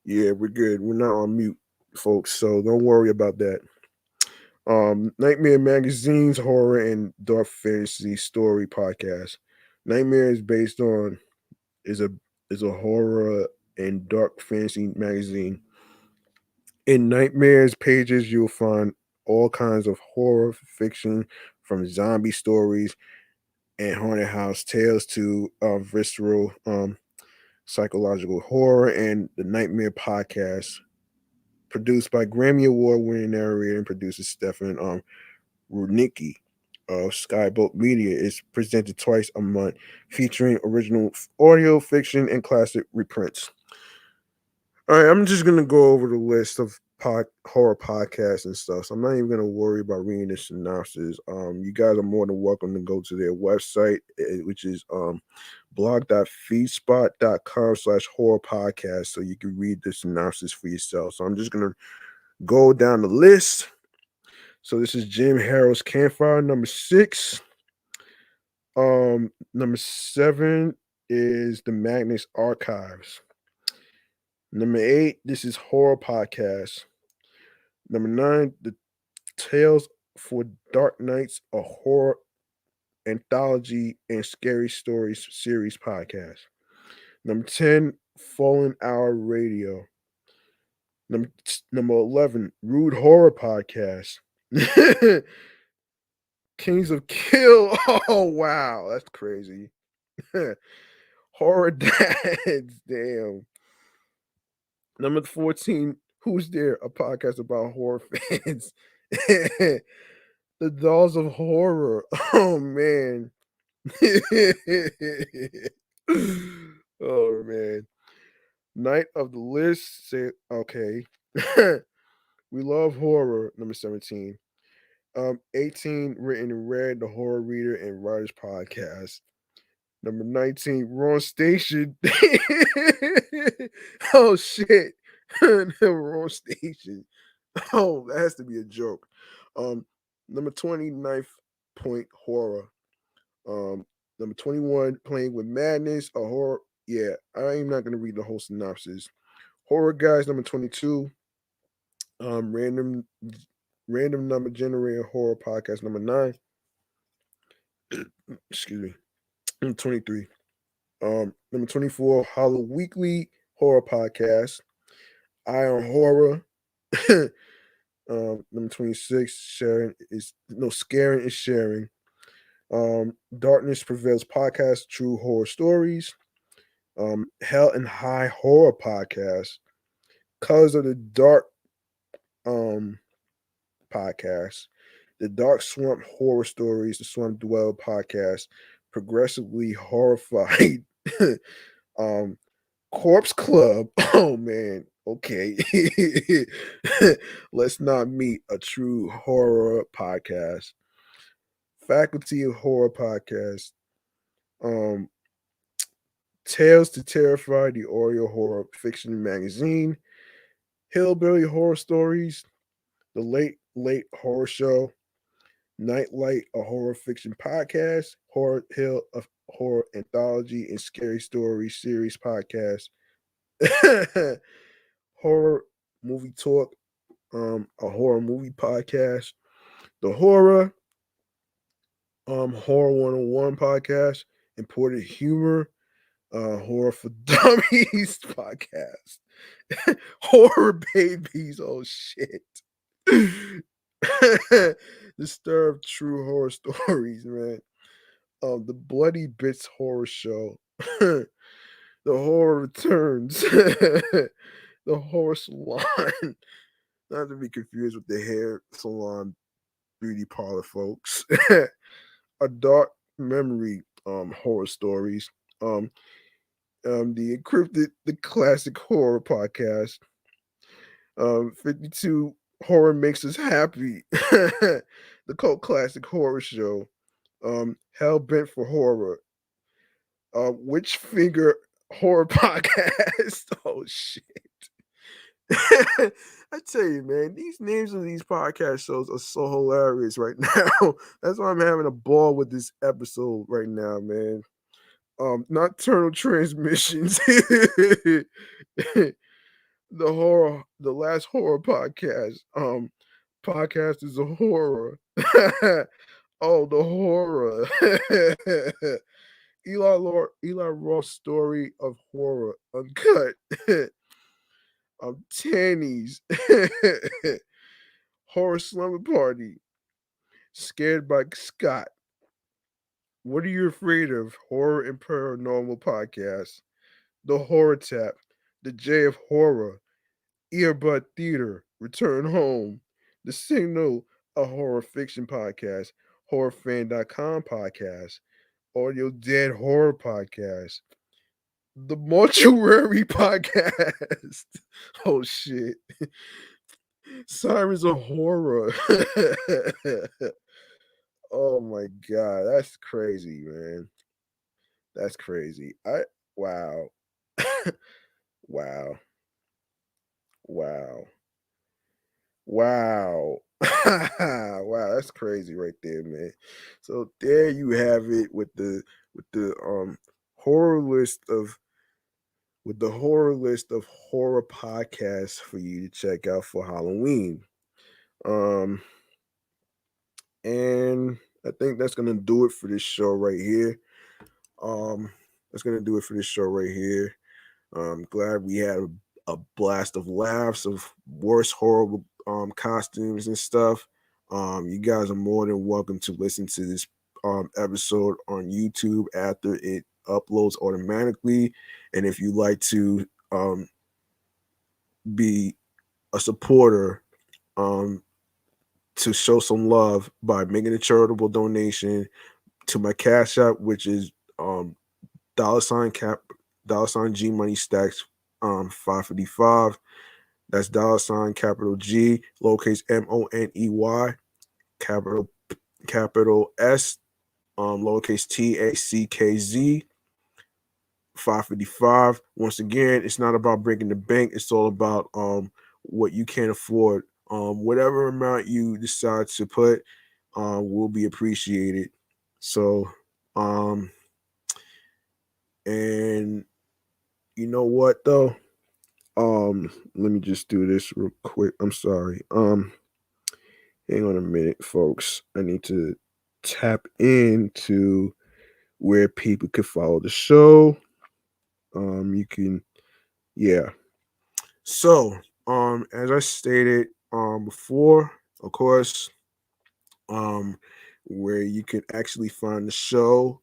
C: Yeah, we're good. We're not on mute, folks, so don't worry about that. Nightmare Magazine's horror and dark fantasy story podcast. Nightmare is based on is a horror and dark fantasy magazine. In Nightmare's pages, you'll find all kinds of horror fiction, from zombie stories and haunted house tales to visceral psychological horror. And the Nightmare podcast, produced by Grammy Award winning narrator and producer Stefan Rudnicki of Skyboat Media, is presented twice a month, featuring original audio fiction and classic reprints. All right, I'm just gonna go over the list of horror podcasts and stuff. So I'm not even gonna worry about reading the synopsis. You guys are more than welcome to go to their website, which is blog.feedspot.com/horror podcast, so you can read the synopsis for yourself. So I'm just gonna go down the list. So this is Jim Harrell's Campfire, number 6. Number 7 is the Magnus Archives. Number 8, this is Horror Podcast. Number 9, the Tales for Dark Nights, a horror anthology and scary stories series podcast. Number 10, Fallen Hour Radio. Number 11, Rude Horror Podcast. Kings of Kill. Oh wow, that's crazy. Horror Dads. Damn. Number 14, Who's There? A podcast about horror fans. The Dolls of Horror. Oh man. Oh man. Night of the List. Say okay. We Love Horror, number 17. 18, Written in Red, the Horror Reader and Writers Podcast. Number 19, Wrong Station. Oh shit. The Wrong Station. Oh, that has to be a joke. Number 20, Knife Point Horror. Number 21, Playing with Madness, a horror. Yeah, I'm not gonna read the whole synopsis. Horror Guys, number 22. Random Number Generator Horror Podcast, number 9. Excuse me. Number 23. Number 24, Hollow Weekly Horror Podcast. Eye on Horror. Number 26, Scaring is Sharing. Darkness Prevails Podcast, True Horror Stories. Hell and High Horror Podcast. Colors of the Dark podcast. The Dark Swamp Horror Stories, the Swamp Dweller Podcast. Progressively Horrified. Corpse Club. Oh man. Okay. Let's Not Meet, a True Horror Podcast. Faculty of Horror Podcast. Tales to Terrify, the audio horror fiction magazine. Hillbilly Horror Stories. The Late Horror Show. Nightlight, a horror fiction podcast. Horror Hill, a horror anthology and scary story series podcast. Horror Movie Talk, a horror movie podcast. The Horror 101 podcast. Imported Humor. Horror for Dummies podcast. Horror babies. Oh shit. Disturbed true horror stories, man. The Bloody Bits Horror Show. The Horror Returns. The Horror Salon. Not to be confused with the hair salon beauty parlor folks. A Dark Memory horror stories. The Encrypted the Classic Horror podcast. 52 Horror Makes Us Happy. The Cult Classic Horror Show. Hell Bent for Horror. Witch Finger Horror Podcast. Oh shit. I tell you, man, these names of these podcast shows are so hilarious right now. That's why I'm having a ball with this episode right now, man. Nocturnal Transmissions. The last horror podcast. Podcast is a horror. Oh, the horror. Eli Roth's story of horror uncut. Tannies. Horror Slumber Party. Scared by Scott. What are you afraid of? Horror and Paranormal Podcast. The Horror Tap. The J of Horror. Earbud Theater. Return Home. The Signal, a horror fiction podcast. Horrorfan.com podcast. Audio Dead Horror Podcast. The Mortuary Podcast. Oh shit. Sirens of Horror. Oh my god, that's crazy, man. That's crazy. Wow. Wow. Wow. Wow. Wow, that's crazy right there, man. So there you have it with the horror list of horror podcasts for you to check out for Halloween. And I think that's gonna do it for this show right here. That's gonna do it for this show right here. I'm glad we had a blast of laughs of worst horror costumes and stuff. You guys are more than welcome to listen to this episode on YouTube after it uploads automatically. And if you like to be a supporter, to show some love by making a charitable donation to my Cashapp, which is $ G Money Stacks 555. That's $ capital G, lowercase MONEY, capital S, lowercase TACKZ 555. Once again, it's not about breaking the bank. It's all about what you can afford. Whatever amount you decide to put will be appreciated. So, and you know what though? Let me just do this real quick. I'm sorry. Hang on a minute, folks. I need to tap into where people can follow the show. You can, yeah. So, as I stated before, of course, where you can actually find the show.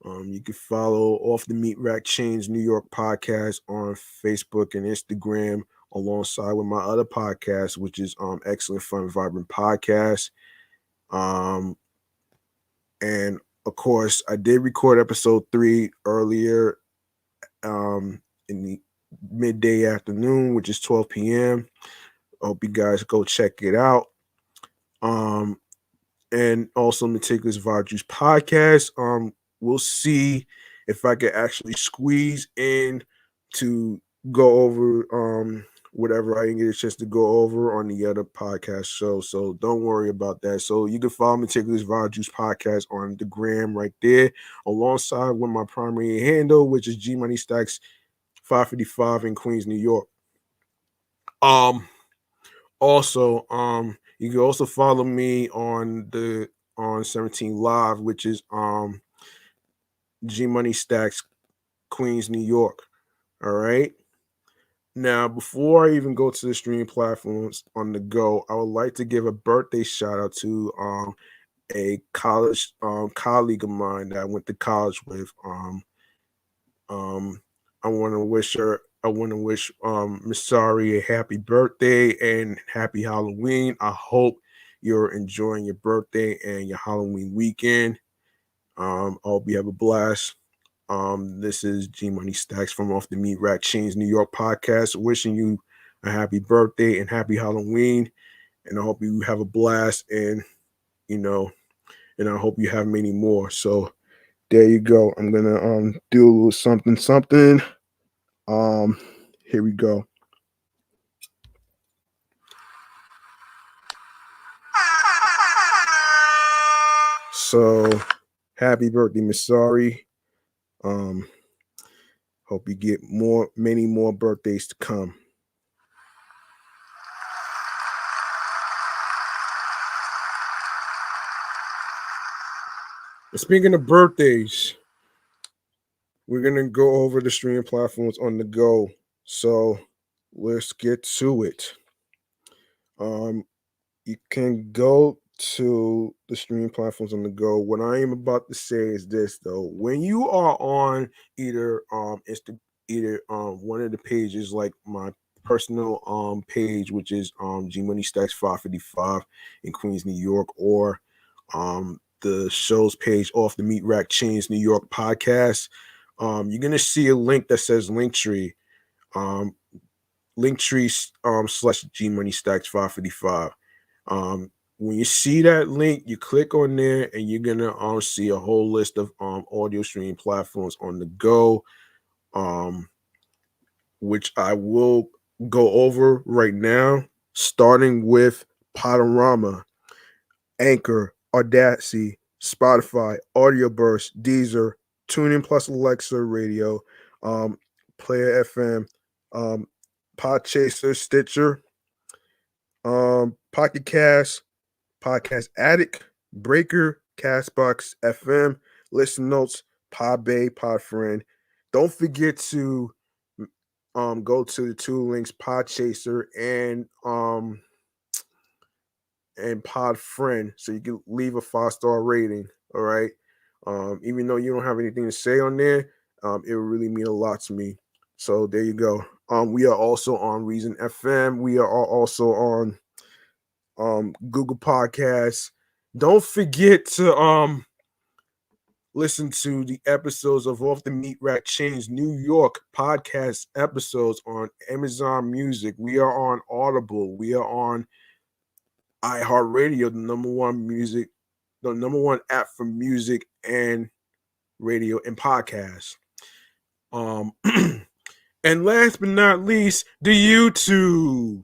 C: You can follow Off the Meatrack Chainz New York podcast on Facebook and Instagram, alongside with my other podcast, which is Excellent Fun Vibrant Podcast. And of course, I did record episode 3 earlier in the midday afternoon, which is 12 p.m. I hope you guys go check it out. And also Meticulous Vibe Juice podcast. We'll see if I can actually squeeze in to go over whatever I didn't get a chance to go over on the other podcast show. So don't worry about that. So you can follow Meticulous Vibe Juice podcast on the gram right there, alongside with my primary handle, which is G Money Stacks 555 in Queens, New York. Also, you can also follow me on 17 Live, which is G Money Stacks
A: Queens, New York. All right. Now, before I even go to the streaming platforms on the go, I would like to give a birthday shout out to a college colleague of mine that I went to college with. Um, I want to wish her. I want to wish Miss Sari a happy birthday and happy Halloween. I hope you're enjoying your birthday and your Halloween weekend. I hope you have a blast. This is G Money Stacks from Off the Meatrack Chainz New York podcast, wishing you a happy birthday and happy Halloween. And I hope you have a blast, and you know, and I hope you have many more. So there you go. I'm gonna do a little something. Here we go. So happy birthday, Miss Sari. Hope you get many more birthdays to come. And speaking of birthdays, we're gonna go over the streaming platforms on the go. So let's get to it. You can go to the streaming platforms on the go. What I am about to say is this though: when you are on either one of the pages, like my personal page, which is G Money Stacks 555 in Queens, New York, or the show's page Off the Meatrack Chainz New York podcast, you're gonna see a link that says Linktree. Linktree / G Money Stacks 555. When you see that link, you click on there and you're gonna see a whole list of audio streaming platforms on the go, which I will go over right now, starting with Podorama, Anchor, Audacity, Spotify, Audio Burst, Deezer, TuneIn Plus Alexa Radio, Player FM, Podchaser, Stitcher, Pocket Cast, Podcast Addict, Breaker, Castbox FM, Listen Notes, Podbay, Podfriend. Don't forget to go to the two links, Podchaser and Podfriend, so you can leave a 5-star rating. All right. Even though you don't have anything to say on there, it will really mean a lot to me. So there you go. We are also on Reason FM. We are also on Google Podcasts. Don't forget to listen to the episodes of Off the Meatrack Chainz New York podcast episodes on Amazon Music. We are on Audible. We are on iHeartRadio, the number one app for music and radio and podcasts. And last but not least, the YouTube.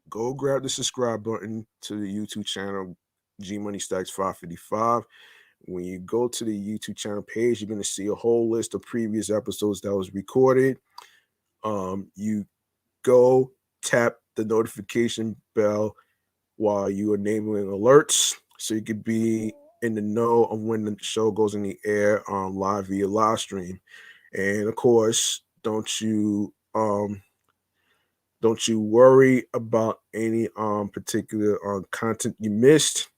A: Go grab the subscribe button to the YouTube channel, G Money Stacks 555. When you go to the YouTube channel page, you're going to see a whole list of previous episodes that was recorded. You go tap the notification bell while you are enabling alerts, so you could be in the know of when the show goes in the air live via live stream. And of course, don't you worry about any particular content you missed.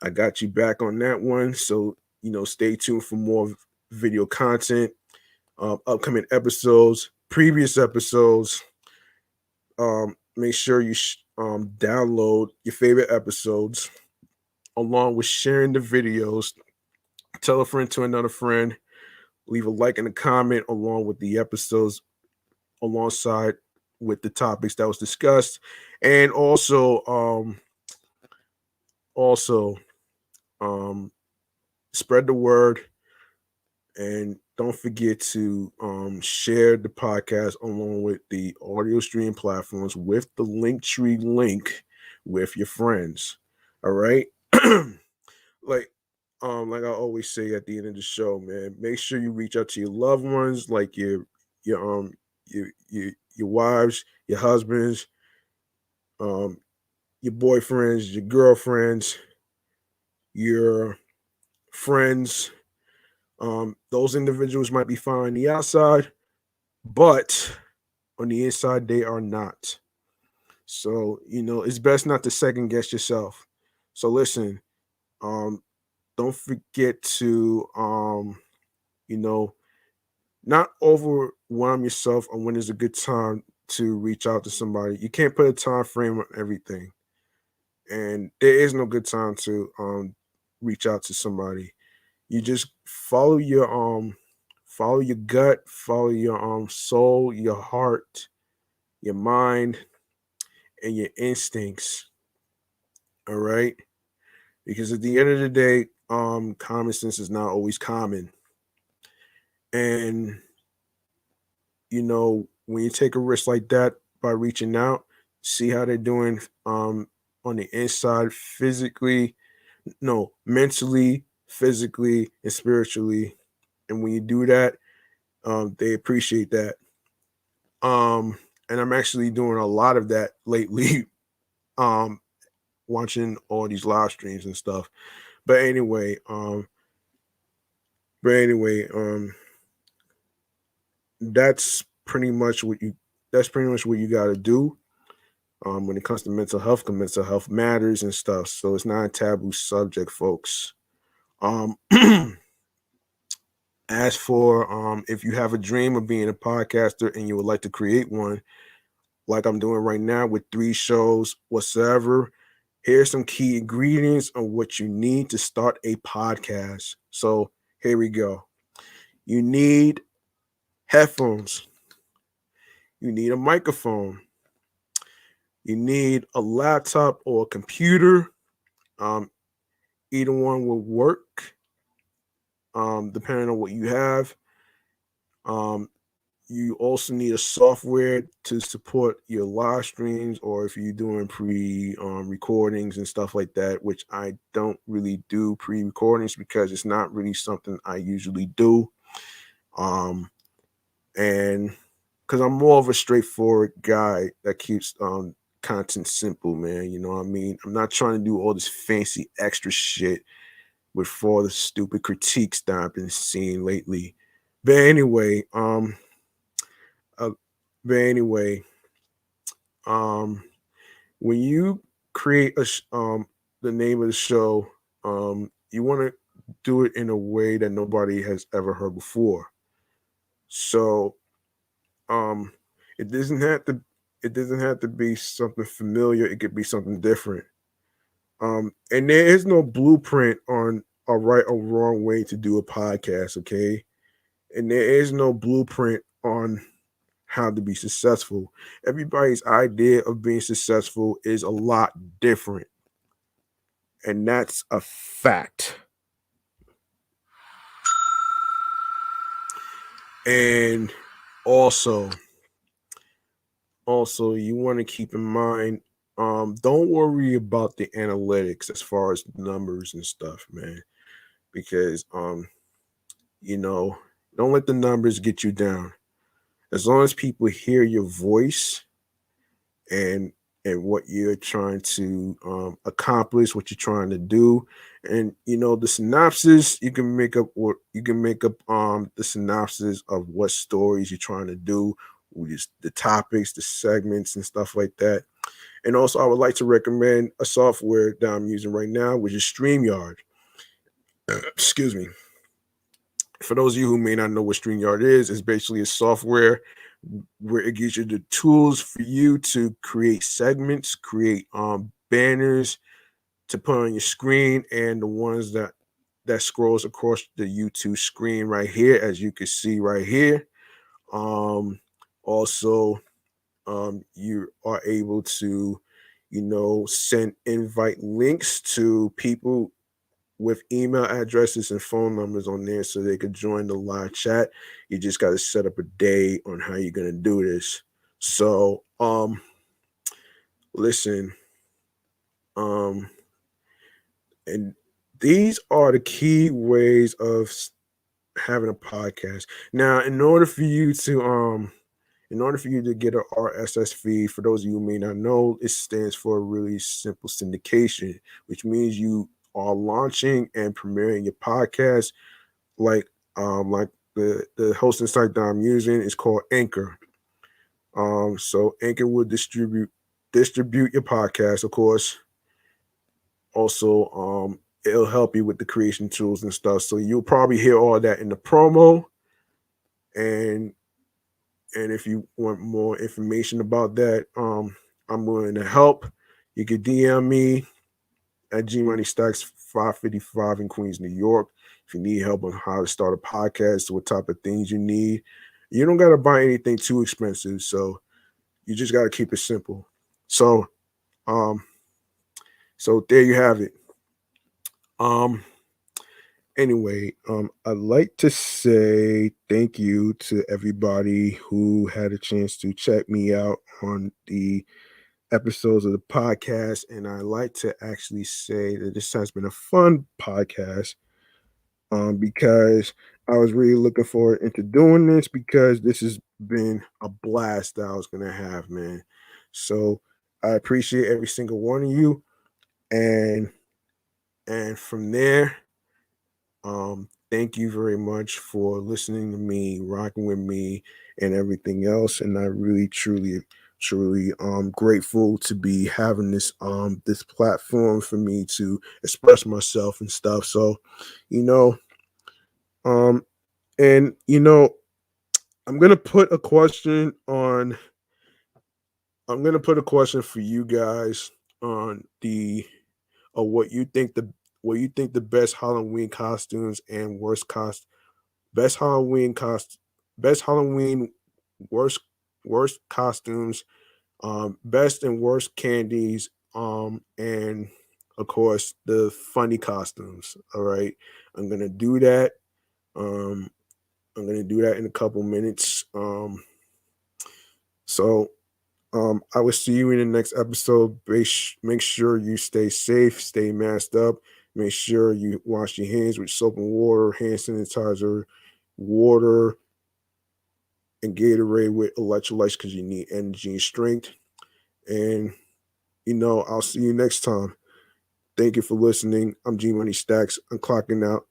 A: I got you back on that one. So, stay tuned for more video content, upcoming episodes, previous episodes. Make sure you download your favorite episodes along with sharing the videos. Tell a friend to another friend. Leave a like and a comment along with the episodes, alongside with the topics that was discussed. And also, spread the word, and don't forget to share the podcast along with the audio stream platforms with the Linktree link with your friends. All right. like I always say at the end of the show, man, make sure you reach out to your loved ones, like your wives, your husbands, your boyfriends, your girlfriends, your friends, Those individuals might be fine on the outside, but on the inside they are not. So, it's best not to second guess yourself. So listen, um, don't forget to you know, not overwhelm yourself on when is a good time to reach out to somebody. You can't put a time frame on everything. And there is no good time to reach out to somebody. You just follow your gut, follow your soul, your heart, your mind, and your instincts. All right? Because at the end of the day, common sense is not always common. And when you take a risk like that by reaching out, see how they're doing on the inside, physically, no, mentally, physically, and spiritually. And when you do that, they appreciate that. And I'm actually doing a lot of that lately, um, watching all these live streams and stuff. But anyway, but anyway, that's pretty much what you got to do when it comes to mental health. Because mental health matters and stuff, so it's not a taboo subject, folks. Um, as for if you have a dream of being a podcaster and you would like to create one, like I'm doing right now with 3 shows whatsoever, here's some key ingredients of what you need to start a podcast. So here we go. You need headphones. You need a microphone. You need a laptop or a computer. Either one will work, depending on what you have. You also need a software to support your live streams, or if you're doing pre recordings and stuff like that, which I don't really do pre recordings because it's not really something I usually do. And because I'm more of a straightforward guy that keeps content simple, man. You know what I mean? I'm not trying to do all this fancy extra shit with all the stupid critiques that I've been seeing lately. But anyway, uh, but anyway, when you create the name of the show, you want to do it in a way that nobody has ever heard before. So, um, it doesn't have to be something familiar. It could be something different. And there is no blueprint on a right or wrong way to do a podcast, okay? And there is no blueprint on how to be successful. Everybody's idea of being successful is a lot different. And that's a fact. And also you want to keep in mind, don't worry about the analytics as far as numbers and stuff, man. Because don't let the numbers get you down. As long as people hear your voice and what you're trying to accomplish, what you're trying to do, and the synopsis, you can make up the synopsis of what stories you're trying to do, the topics, the segments, and stuff like that. And also, I would like to recommend a software that I'm using right now, which is StreamYard. Excuse me. For those of you who may not know what StreamYard is, it's basically a software where it gives you the tools for you to create segments, create banners to put on your screen, and the ones that scrolls across the YouTube screen right here, as you can see right here. Also, you are able to, send invite links to people with email addresses and phone numbers on there so they could join the live chat. You just got to set up a day on how you're going to do this. So, listen, and these are the key ways of having a podcast. Now, in order for you to get an RSS feed, for those of you who may not know, it stands for really simple syndication, which means you are launching and premiering your podcast like Like the hosting site that I'm using is called Anchor. So Anchor will distribute your podcast, of course. Also, it'll help you with the creation tools and stuff. So you'll probably hear all that in the promo. And if you want more information about that, I'm willing to help. You can DM me at G Money Stacks 555 in Queens, New York. If you need help on how to start a podcast, what type of things you need, you don't gotta buy anything too expensive. So you just gotta keep it simple. So um, so there you have it. Um, anyway, I'd like to say thank you to everybody who had a chance to check me out on the episodes of the podcast. And I like to actually say that this has been a fun podcast, because I was really looking forward into doing this, because this has been a blast that I was gonna have, man. So I appreciate every single one of you. And from there, thank you very much for listening to me, rocking with me, and everything else. And I really, truly grateful to be having this platform for me to express myself and stuff. So, you know, um, and I'm gonna put a question on. I'm gonna put a question for you guys on the what you think the best Halloween costumes and best Halloween cost best Halloween worst costumes, best and worst candies, and of course the funny costumes. All right. I'm gonna do that. Um I'm gonna do that in a couple minutes. So I will see you in the next episode. Make sure you stay safe, stay masked up. Make sure you wash your hands with soap and water, hand sanitizer, water, and Gatorade with electrolytes because you need energy and strength. And I'll see you next time. Thank you for listening. I'm G Money Stacks. I'm clocking out.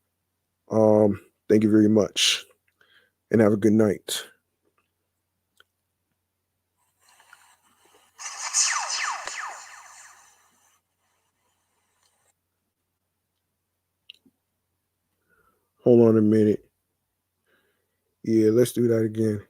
A: Thank you very much, and have a good night. Hold on a minute. Yeah, let's do that again.